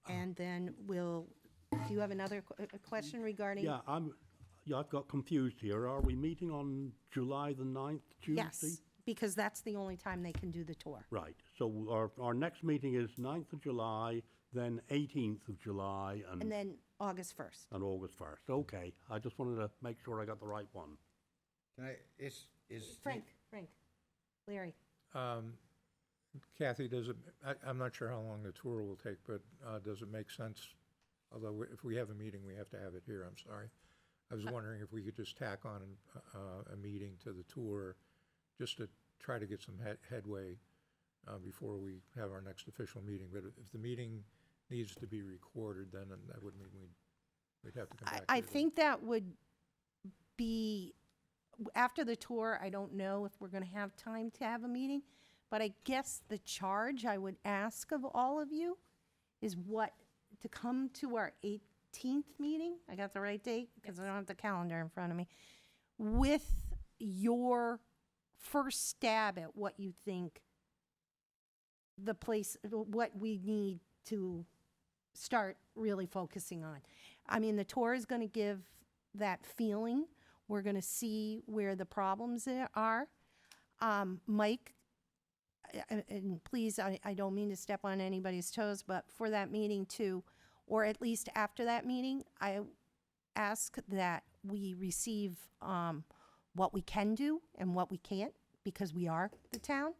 And then do you have another question regarding? Yeah, I've got confused here. Are we meeting on July the 9th, Tuesday? Yes, because that's the only time they can do the tour. Right, so our next meeting is 9th of July, then 18th of July, And then August 1st. and August 1st. Okay, I just wanted to make sure I got the right one. Can I, is. Frank, Larry. Kathy, I'm not sure how long the tour will take, but does it make sense? Although if we have a meeting, we have to have it here, I'm sorry. I was wondering if we could just tack on a meeting to the tour, just to try to get some headway before we have our next official meeting. But if the meeting needs to be recorded, then that would mean we'd have to come back. I to the- think that would be, after the tour, I don't know if we're gonna have time to have a meeting, but I guess the charge I would ask of all of you is to come to our 18th meeting, I got the right date, because I don't have the calendar in front of me, with your first stab at what you think what we need to start really focusing on. I mean, the tour is going to give that feeling. We're going to see where the problems are. Mike, and please, I don't mean to step on anybody's toes, but for that meeting too, or at least after that meeting, I ask that we receive what we can do and what we can't, because we are the town.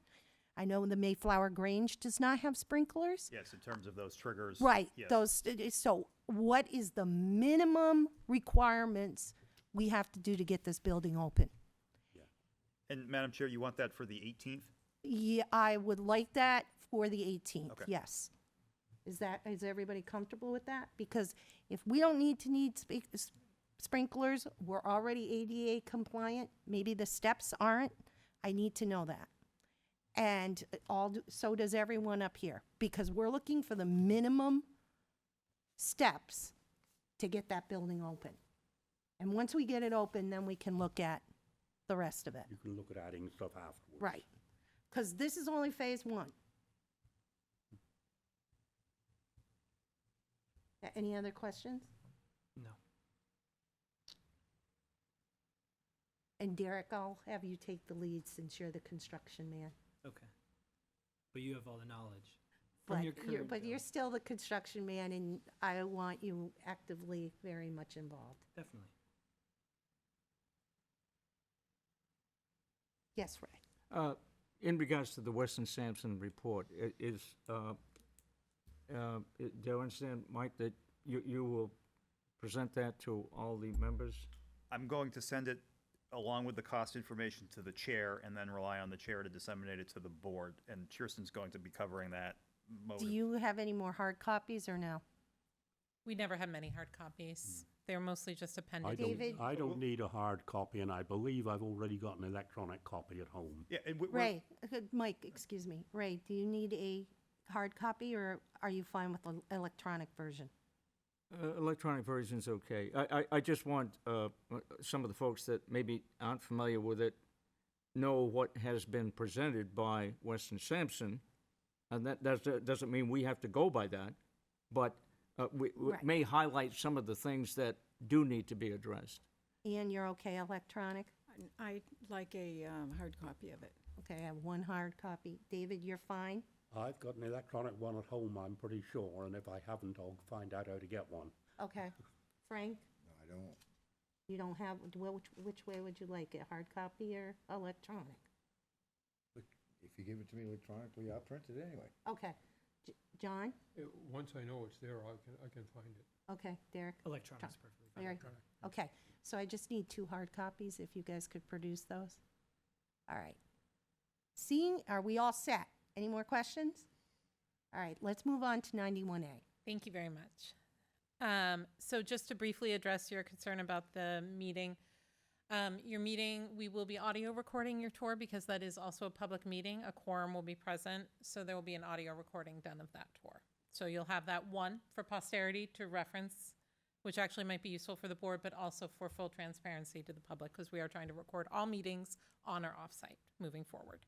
I know the Mayflower Grange does not have sprinklers. Yes, in terms of those triggers. Right, yes. so what is the minimum requirements we have to do to get this building open? And Madam Chair, you want that for the 18th? Yeah, I would like that for the 18th, Okay. yes. Is everybody comfortable with that? Because if we don't need sprinklers, we're already ADA compliant, maybe the steps aren't, I need to know that. And so does everyone up here, because we're looking for the minimum steps to get that building open. And once we get it open, then we can look at the rest of it. You can look at adding stuff afterwards. Right. Because this is only phase one. Any other questions? No. And Derek, I'll have you take the lead since you're the construction man. Okay. But you have all the knowledge. From your current But you're job. still the construction man, and I want you actively very much involved. Definitely. Yes, Ray? In regards to the Weston Sampson report, do I understand, Mike, that you will present that to all the members? I'm going to send it along with the cost information to the chair and then rely on the chair to disseminate it to the board. And Kirsten's going to be covering that mode. Do you have any more hard copies or no? We never had many hard copies. They're mostly just appended. David? I don't need a hard copy, and I believe I've already got an electronic copy at home. Yeah, and Ray, Mike, excuse me. Ray, do you need a hard copy, or are you fine with the electronic version? Electronic version's okay. I just want some of the folks that maybe aren't familiar with it know what has been presented by Weston Sampson, and that doesn't mean we have to go by that, but we Right. may highlight some of the things that do need to be addressed. Ian, you're okay electronic? I'd like a hard copy of it. Okay, I have one hard copy. David, you're fine? I've got an electronic one at home, I'm pretty sure, and if I haven't, I'll find out how to get one. Okay. Frank, No, I don't. you don't have, which way would you like it, hard copy or electronic? If you give it to me electronically, I'll print it anyway. Okay. John? Once I know it's there, I can find it. Okay, Derek? Electronic's perfectly fine. Very, okay, so I just need 2 hard copies, if you guys could produce those. All right. Are we all set? Any more questions? All right, let's move on to 91A. Thank you very much. So just to briefly address your concern about the meeting, your meeting, we will be audio recording your tour because that is also a public meeting. A quorum will be present, so there will be an audio recording done of that tour. So you'll have that one for posterity to reference, which actually might be useful for the board, but also for full transparency to the public because we are trying to record all meetings on or off-site moving forward.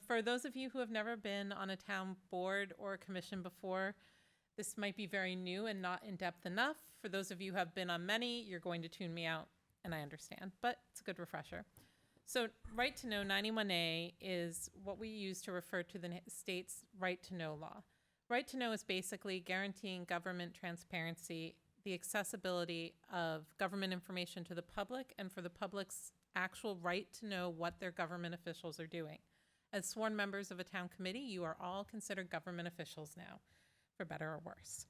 For those of you who have never been on a town board or a commission before, this might be very new and not in-depth enough. For those of you who have been on many, you're going to tune me out, and I understand, but it's a good refresher. So Right to Know 91A is what we use to refer to the state's Right to Know law. Right to Know is basically guaranteeing government transparency, the accessibility of government information to the public, and for the public's actual right to know what their government officials are doing. As sworn members of a town committee, you are all considered government officials now, for better or worse.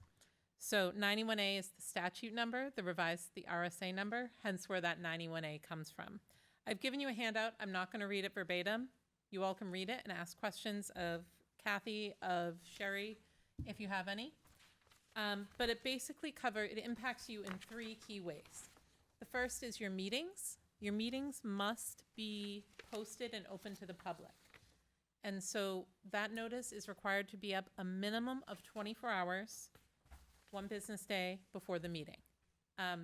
So 91A is the statute number, the RSA number, hence where that 91A comes from. I've given you a handout. I'm not going to read it verbatim. You all can read it and ask questions of Kathy, of Sherry, if you have any. But it basically it impacts you in 3 key ways. The first is your meetings. Your meetings must be posted and open to the public. And so that notice is required to be up a minimum of 24 hours, 1 business day before the meeting.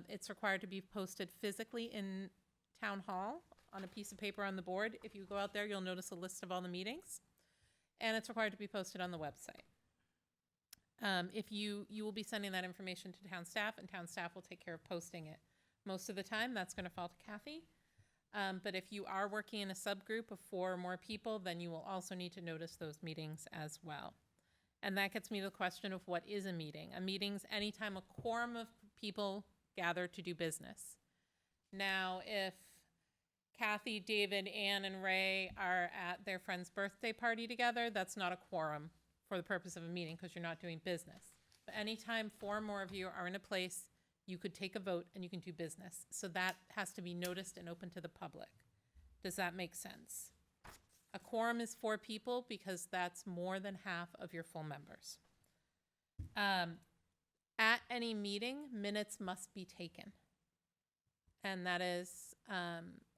It's required to be posted physically in Town Hall on a piece of paper on the board. If you go out there, you'll notice a list of all the meetings. And it's required to be posted on the website. If you will be sending that information to town staff, and town staff will take care of posting it. Most of the time, that's going to fall to Kathy. But if you are working in a subgroup of 4 or more people, then you will also need to notice those meetings as well. And that gets me to the question of what is a meeting. A meeting's anytime a quorum of people gather to do business. Now, if Kathy, David, Ann, and Ray are at their friend's birthday party together, that's not a quorum for the purpose of a meeting because you're not doing business. But anytime 4 or more of you are in a place, you could take a vote and you can do business. So that has to be noticed and open to the public. Does that make sense? A quorum is 4 people because that's more than half of your full members. At any meeting, minutes must be taken. And that is,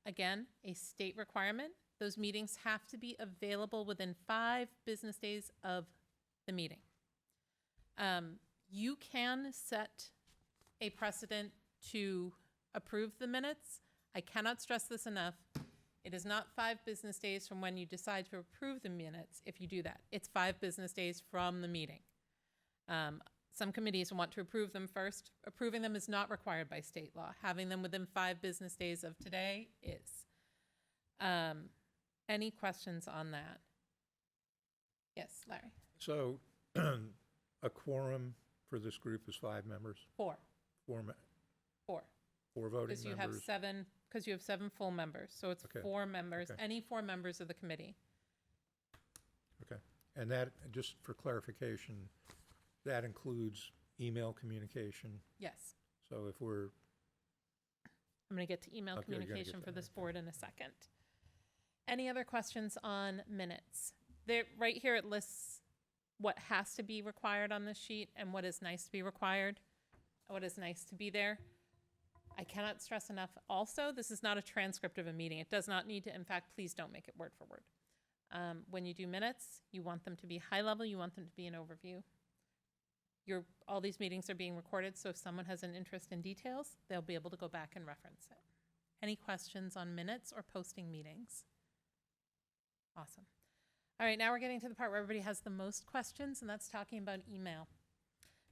again, a state requirement. Those meetings have to be available within 5 business days of the meeting. You can set a precedent to approve the minutes. I cannot stress this enough. It is not 5 business days from when you decide to approve the minutes if you do that. It's 5 business days from the meeting. Some committees want to approve them first. Approving them is not required by state law. Having them within 5 business days of today is. Any questions on that? Yes, Larry? So a quorum for this group is 5 members? 4. 4 voting Because you have members? 7, because you have 7 full members, so it's Okay. 4 members, Okay. any 4 members of the committee. Okay. And that, just for clarification, that includes email communication. Yes. So if we're, I'm going to get to email Okay, you're gonna get communication for that, this okay. board in a second. Any other questions on minutes? There, right here, it lists what has to be required on this sheet and what is nice to be required, what is nice to be there. I cannot stress enough also, this is not a transcript of a meeting. It does not need to, in fact, please don't make it word for word. When you do minutes, you want them to be high level, you want them to be an overview. All these meetings are being recorded, so if someone has an interest in details, they'll be able to go back and reference it. Any questions on minutes or posting meetings? Awesome. All right, now we're getting to the part where everybody has the most questions, and that's talking about email.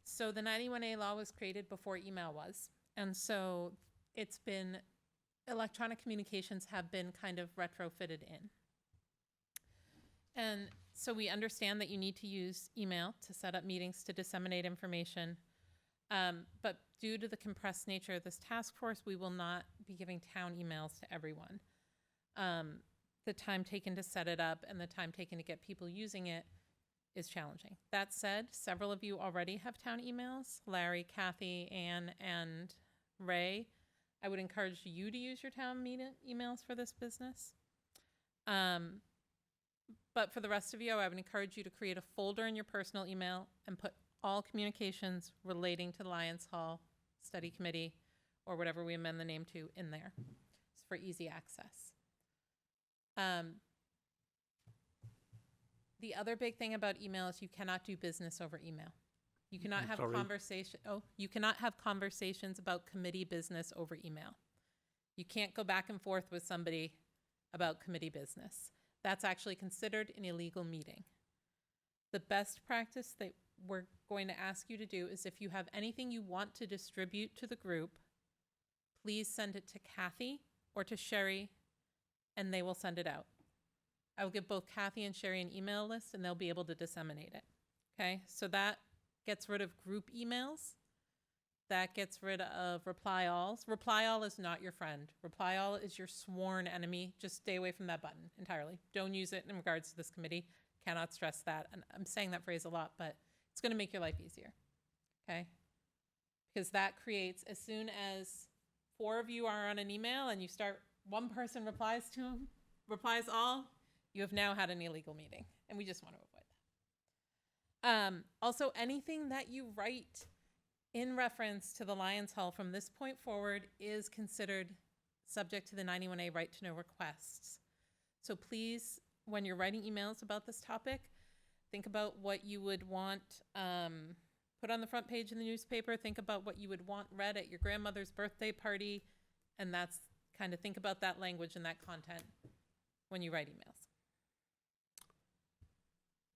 So the 91A law was created before email was, and so it's been, electronic communications have been kind of retrofitted in. And so we understand that you need to use email to set up meetings to disseminate information. But due to the compressed nature of this task force, we will not be giving town emails to everyone. The time taken to set it up and the time taken to get people using it is challenging. That said, several of you already have town emails, Larry, Kathy, Ann, and Ray. I would encourage you to use your town emails for this business. But for the rest of you, I would encourage you to create a folder in your personal email and put all communications relating to the Lions Hall Study Committee, or whatever we amend the name to, in there. It's for easy access. The other big thing about email is you cannot do business over email. You cannot have you cannot have conversations about committee business over email. You can't go back and forth with somebody about committee business. That's actually considered an illegal meeting. The best practice that we're going to ask you to do is, if you have anything you want to distribute to the group, please send it to Kathy or to Sherry, and they will send it out. I will give both Kathy and Sherry an email list, and they'll be able to disseminate it. Okay, so that gets rid of group emails. That gets rid of reply alls. Reply all is not your friend. Reply all is your sworn enemy. Just stay away from that button entirely. Don't use it in regards to this committee. Cannot stress that. And I'm saying that phrase a lot, but it's going to make your life easier. Okay? Because that creates, as soon as 4 of you are on an email and you start, one person replies all, you have now had an illegal meeting. And we just want to avoid that. Also, anything that you write in reference to the Lions Hall from this point forward is considered subject to the 91A right to know requests. So please, when you're writing emails about this topic, think about what you would want put on the front page in the newspaper. Think about what you would want read at your grandmother's birthday party. And that's kind of, think about that language and that content when you write emails.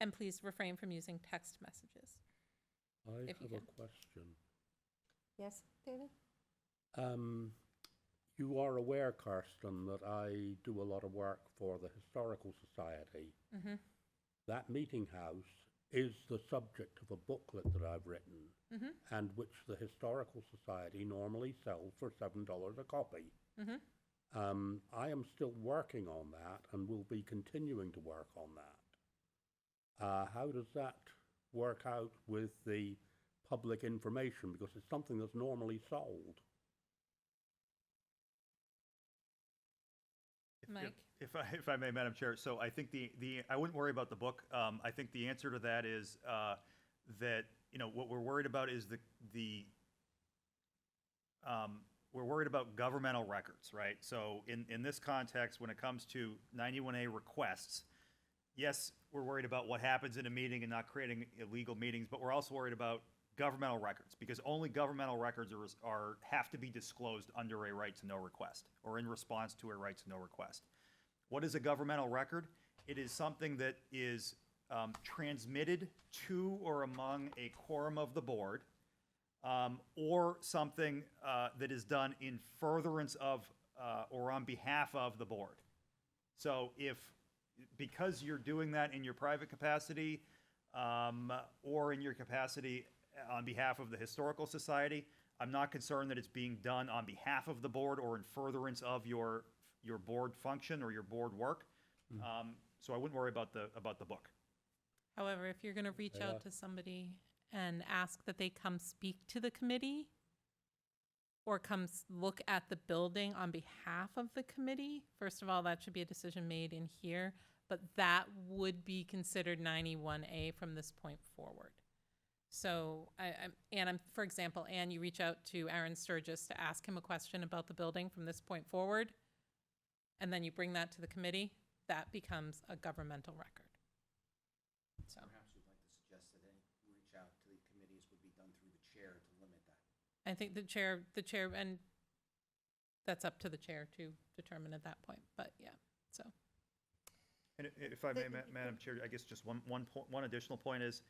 And please refrain from using text messages. I If you have a can. question. Yes, David? You are aware, Karsten, that I do a lot of work for the Historical Society. Mm-hmm. That meeting house is the subject of a booklet that I've written, Mm-hmm. and which the Historical Society normally sells for $7 a copy. Mm-hmm. I am still working on that and will be continuing to work on that. How does that work out with the public information? Because it's something that's normally sold. Mike? If I may, Madam Chair, so I think I wouldn't worry about the book. I think the answer to that is, that, you know, what we're worried about is we're worried about governmental records, right? So in this context, when it comes to 91A requests, yes, we're worried about what happens in a meeting and not creating illegal meetings, but we're also worried about governmental records, because only governmental records have to be disclosed under a right to know request, or in response to a right to know request. What is a governmental record? It is something that is transmitted to or among a quorum of the board, or something that is done in furtherance of or on behalf of the board. So because you're doing that in your private capacity, or in your capacity on behalf of the Historical Society, I'm not concerned that it's being done on behalf of the board or in furtherance of your board function or your board work. So I wouldn't worry about the book. However, if you're going to reach out to somebody and ask that they come speak to the committee or come look at the building on behalf of the committee, first of all, that should be a decision made in here, but that would be considered 91A from this point forward. So, for example, Anne, you reach out to Aaron Sturgis to ask him a question about the building from this point forward, and then you bring that to the committee, that becomes a governmental record. So Perhaps you'd like to suggest that any reach out to the committees would be done through the chair to limit that. I think the chair, and that's up to the chair to determine at that point, but yeah, so. And if I may, Madam Chair, I guess just one additional point is,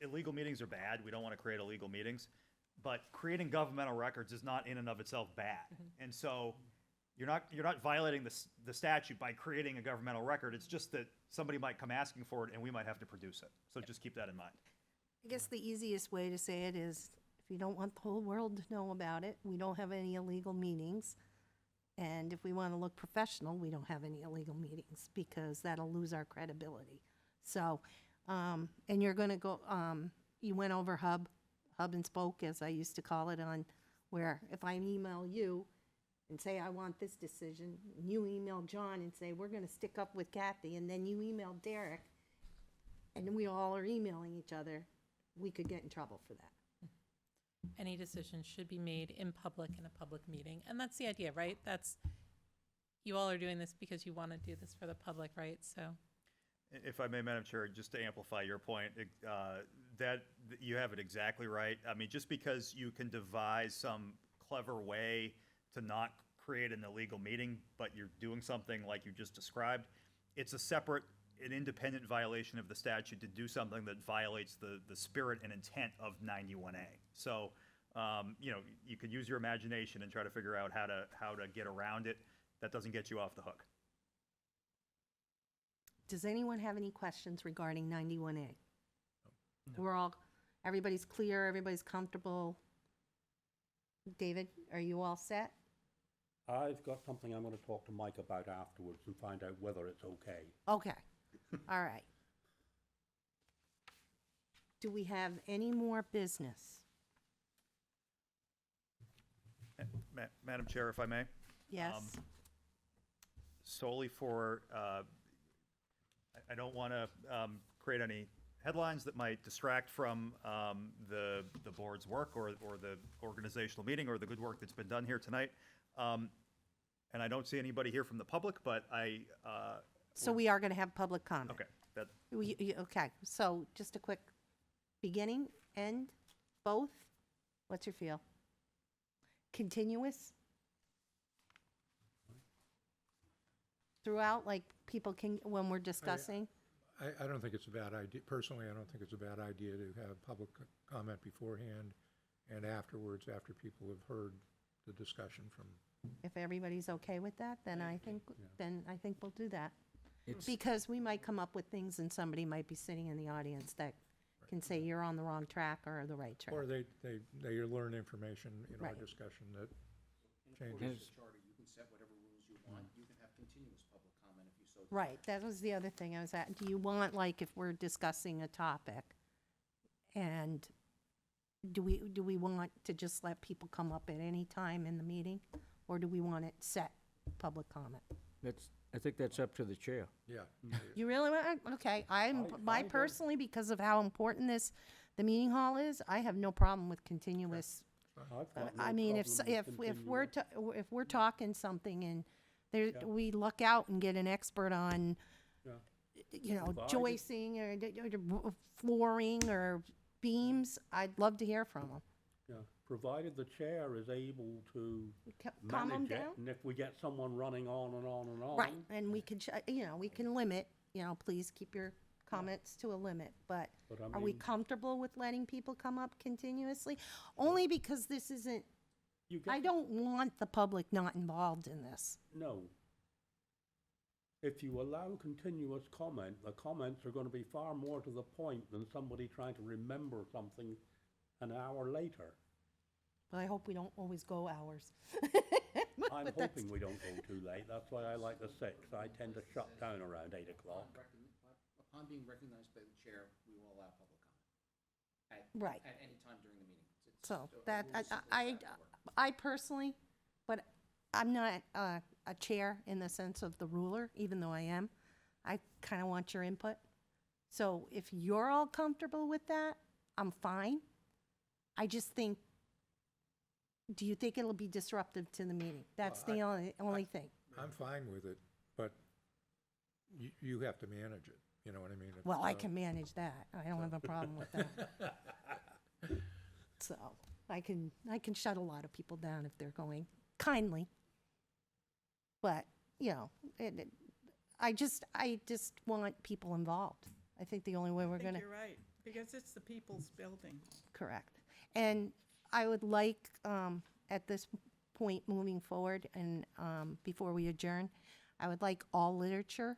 illegal meetings are bad. We don't want to create illegal meetings, but creating governmental records is not in and of itself bad. And so you're not violating the statute by creating a governmental record. It's just that somebody might come asking for it and we might have to produce it. So just keep that in mind. I guess the easiest way to say it is, if you don't want the whole world to know about it, we don't have any illegal meetings. And if we want to look professional, we don't have any illegal meetings, because that'll lose our credibility. So, and you're going to go, you went over hub and spoke, as I used to call it, on where if I email you and say I want this decision, and you email John and say we're going to stick up with Kathy, and then you email Derek, and we all are emailing each other, we could get in trouble for that. Any decision should be made in public in a public meeting. And that's the idea, right? You all are doing this because you want to do this for the public, right? So, If I may, Madam Chair, just to amplify your point, that you have it exactly right. I mean, just because you can devise some clever way to not create an illegal meeting, but you're doing something like you just described, it's a separate, an independent violation of the statute to do something that violates the spirit and intent of 91A. So, you know, you could use your imagination and try to figure out how to get around it. That doesn't get you off the hook. Does anyone have any questions regarding 91A? No. Everybody's clear, everybody's comfortable. David, are you all set? I've got something I'm going to talk to Mike about afterwards and find out whether it's okay. Okay, all right. Do we have any more business? Madam Chair, if I may? Yes? Solely for, I don't want to create any headlines that might distract from the board's work or the organizational meeting or the good work that's been done here tonight. And I don't see anybody here from the public, but So we are going to have public comment? Okay. Okay, so just a quick beginning, end, both? What's your feel? Continuous? Throughout, like people can, when we're discussing? I don't think it's a bad idea, personally, I don't think it's a bad idea to have public comment beforehand and afterwards, after people have heard the discussion from. If everybody's okay with that, then I think we'll do that. Because we might come up with things and somebody might be sitting in the audience that can say you're on the wrong track or the right track. Or they learn information in our Right. discussion that In accordance with changes. the charter, you can set whatever rules you want. You can have continuous public comment if you so desire. Right, that was the other thing I was at. Do you want, like, if we're discussing a topic, and do we want to just let people come up at any time in the meeting? Or do we want it set public comment. I think that's up to the chair. Yeah. You really want, okay, I don't- personally, because of how important the meeting hall is, I have no problem with continuous. I've got no I mean, if, problem with if we're talking something and there, Yeah. we luck out and get an expert on, Yeah. you know, Provided- joisting or flooring or beams, I'd love to hear from them. Yeah, provided the chair is able to Calm them manage it, down. and if we get someone running on and on and on. Right, and we can, we can limit, please keep your comments to a limit, but But I are we mean, comfortable with letting people come up continuously? Only because this isn't, you get I don't want the public not involved in this. No. If you allow continuous comment, the comments are gonna be far more to the point than somebody trying to remember something an hour later. But I hope we don't always go hours. I'm But that's- hoping we don't go too late, that's why I like the 6. I tend to shut down around 8 o'clock. Upon being recognized by the chair, we will allow public comment Right. at any time during the meeting. It's So just a that, rule simple as I that work. I personally, but I'm not a chair in the sense of the ruler, even though I am. I kind of want your input. So if you're all comfortable with that, I'm fine. I just think, do you think it'll be disruptive to the meeting? That's the only thing. I'm fine with it, but you have to manage it, you know what I mean? It's, Well, I can manage that. I don't have a problem with that. So I can shut a lot of people down if they're going kindly. But, I just want people involved. I think the only way I we're think gonna, you're right, because it's the people's building. correct. And I would like, at this point moving forward and, before we adjourn, I would like all literature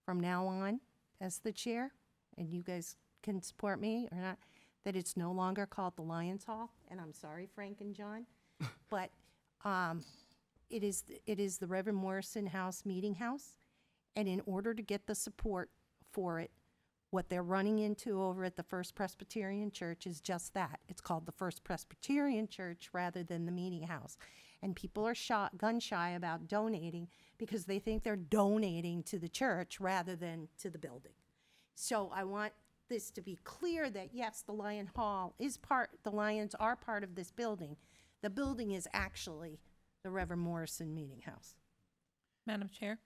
from now on as the chair, and you guys can support me or not, that it's no longer called the Lions Hall, and I'm sorry, Frank and John, but, it is the Reverend Morrison House Meeting House, and in order to get the support for it, what they're running into over at the First Presbyterian Church is just that. It's called the First Presbyterian Church rather than the Meeting House. And people are gun shy about donating because they think they're donating to the church rather than to the building. So I want this to be clear that yes, the Lions are part of this building. The building is actually the Reverend Morrison Meeting House. Madam Chair,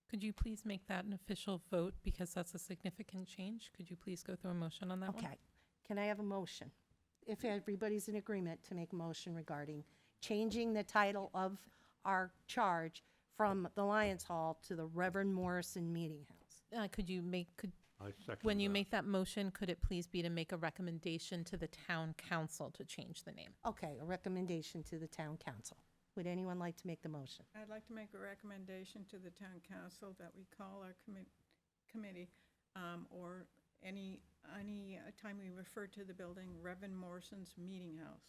could you please make that an official vote because that's a significant change? Could you please go through a motion on that one? Okay, can I have a motion? If everybody's in agreement to make a motion regarding changing the title of our charge from the Lions Hall to the Reverend Morrison Meeting House. I second When you that. make that motion, could it please be to make a recommendation to the town council to change the name? Okay, a recommendation to the town council. Would anyone like to make the motion? I'd like to make a recommendation to the town council that we call our committee, or any time we refer to the building, Reverend Morrison's Meeting House.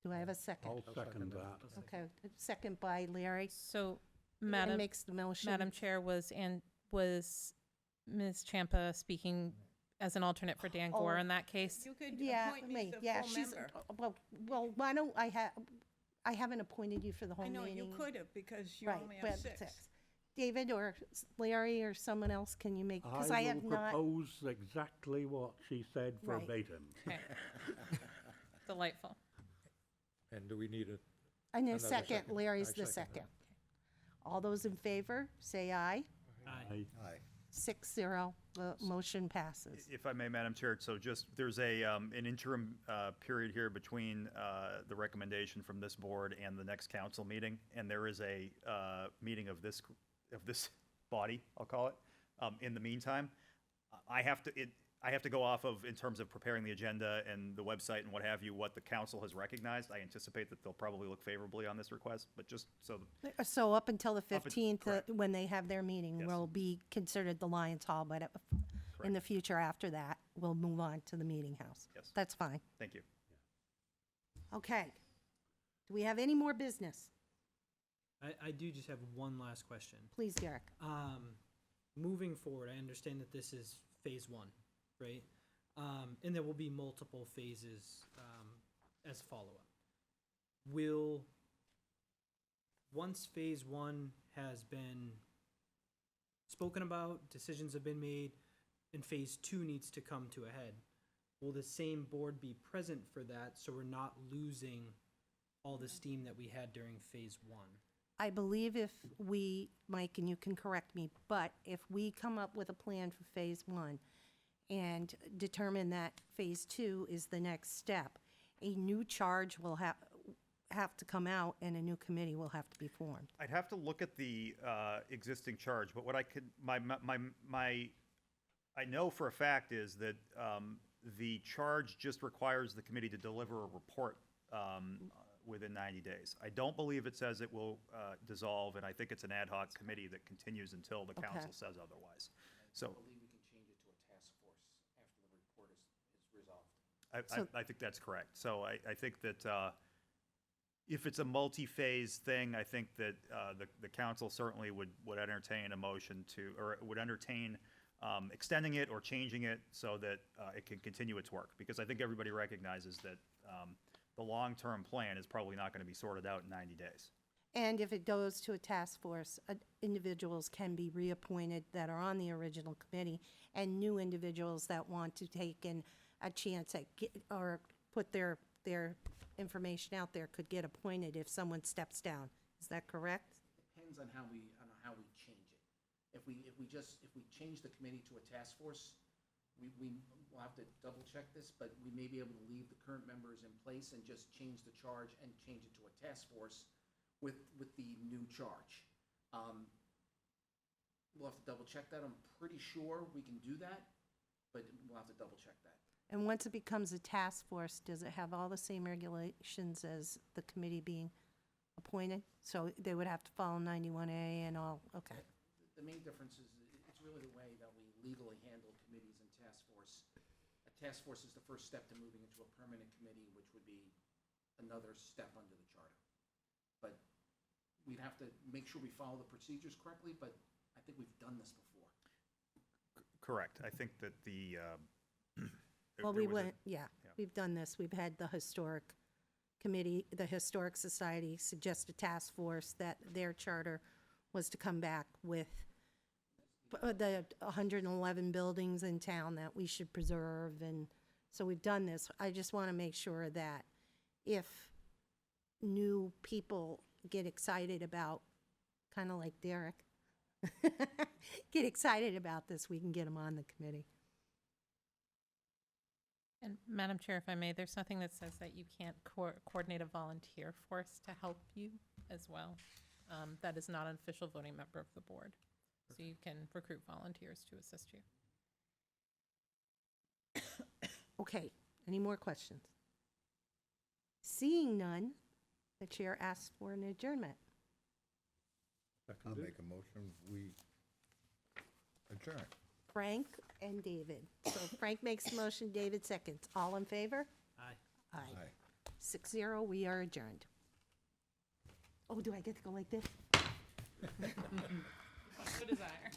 Do I have a second? I'll second that. Okay, second by Larry. So, And Madam makes the motion. Madam Chair, was Ms. Champa speaking as an alternate for Dan Gore Oh. in that case? You could Yeah, appoint me as a full she's, member. well, why don't I haven't appointed you for the whole I meeting. know, you could have, because you Right, only but have 6. David or Larry or someone else, can you make, because I have will not, propose exactly what she said Right. verbatim. Okay. Delightful. And do we need a, I need a another second, second. Larry's I the second second. All those in favor, say aye. I- Aye. 6-0, the motion passes. If I may, Madam Chair, so just, there's an interim period here between the recommendation from this board and the next council meeting, and there is a meeting of this body, I'll call it. In the meantime, I have to go off of, in terms of preparing the agenda and the website and what have you, what the council has recognized. I anticipate that they'll probably look favorably on this request, but just so, So up until the Up 15th, correct. when they have their meeting, Yes. will be considered the Lions Hall, but in the future after that, we'll move on to the Meeting House. Yes. That's fine. thank you. Okay. Do we have any more business? I do just have one last question. Please, Derek. Moving forward, I understand that this is phase 1, right? And there will be multiple phases as follow-up. Will once phase one has been spoken about, decisions have been made, and phase two needs to come to a head, will the same board be present for that so we're not losing all the steam that we had during phase one? I believe if we, Mike, and you can correct me, but if we come up with a plan for phase one and determine that phase two is the next step, a new charge will have to come out and a new committee will have to be formed. I'd have to look at the existing charge, but what I could, I know for a fact is that the charge just requires the committee to deliver a report within 90 days. I don't believe it says it will dissolve, and I think it's an ad hoc committee that continues until the council says otherwise. So I believe we can change it to a task force after the report is resolved. I think that's correct. So I think that if it's a multi-phase thing, I think that the council certainly would entertain a motion to, or would entertain extending it or changing it so that it can continue its work. Because I think everybody recognizes that the long-term plan is probably not going to be sorted out in 90 days. And if it goes to a task force, individuals can be reappointed that are on the original committee, and new individuals that want to take a chance at, or put their information out there could get appointed if someone steps down. Is that correct? Depends on how we change it. If we change the committee to a task force, we will have to double check this, but we may be able to leave the current members in place and just change the charge and change it to a task force with the new charge. We'll have to double check that. I'm pretty sure we can do that, but we'll have to double check that. And once it becomes a task force, does it have all the same regulations as the committee being appointed? So they would have to follow 91A and all, okay. The main difference is, it's really the way that we legally handle committees and task force. A task force is the first step to moving into a permanent committee, which would be another step under the charter. But we'd have to make sure we follow the procedures correctly, but I think we've done this before. Correct. I think that the Well, there we was a- went, yeah, we've done this. We've had the historic committee, the Historic Society suggest a task force that their charter was to come back with the 111 buildings in town that we should preserve, and so we've done this. I just want to make sure that if new people get excited about, kind of like Derek, get excited about this, we can get them on the committee. And Madam Chair, if I may, there's nothing that says that you can't coordinate a volunteer force to help you as well. That is not an official voting member of the board. So you can recruit volunteers to assist you. Okay, any more questions? Seeing none, the chair asks for an adjournment. I'll Seconded. make a motion, we adjourn. Frank and David. So Frank makes the motion, David seconds. All in favor? Aye. Aye. 6-0, we are adjourned. Oh, do I get to go like this? Good desire.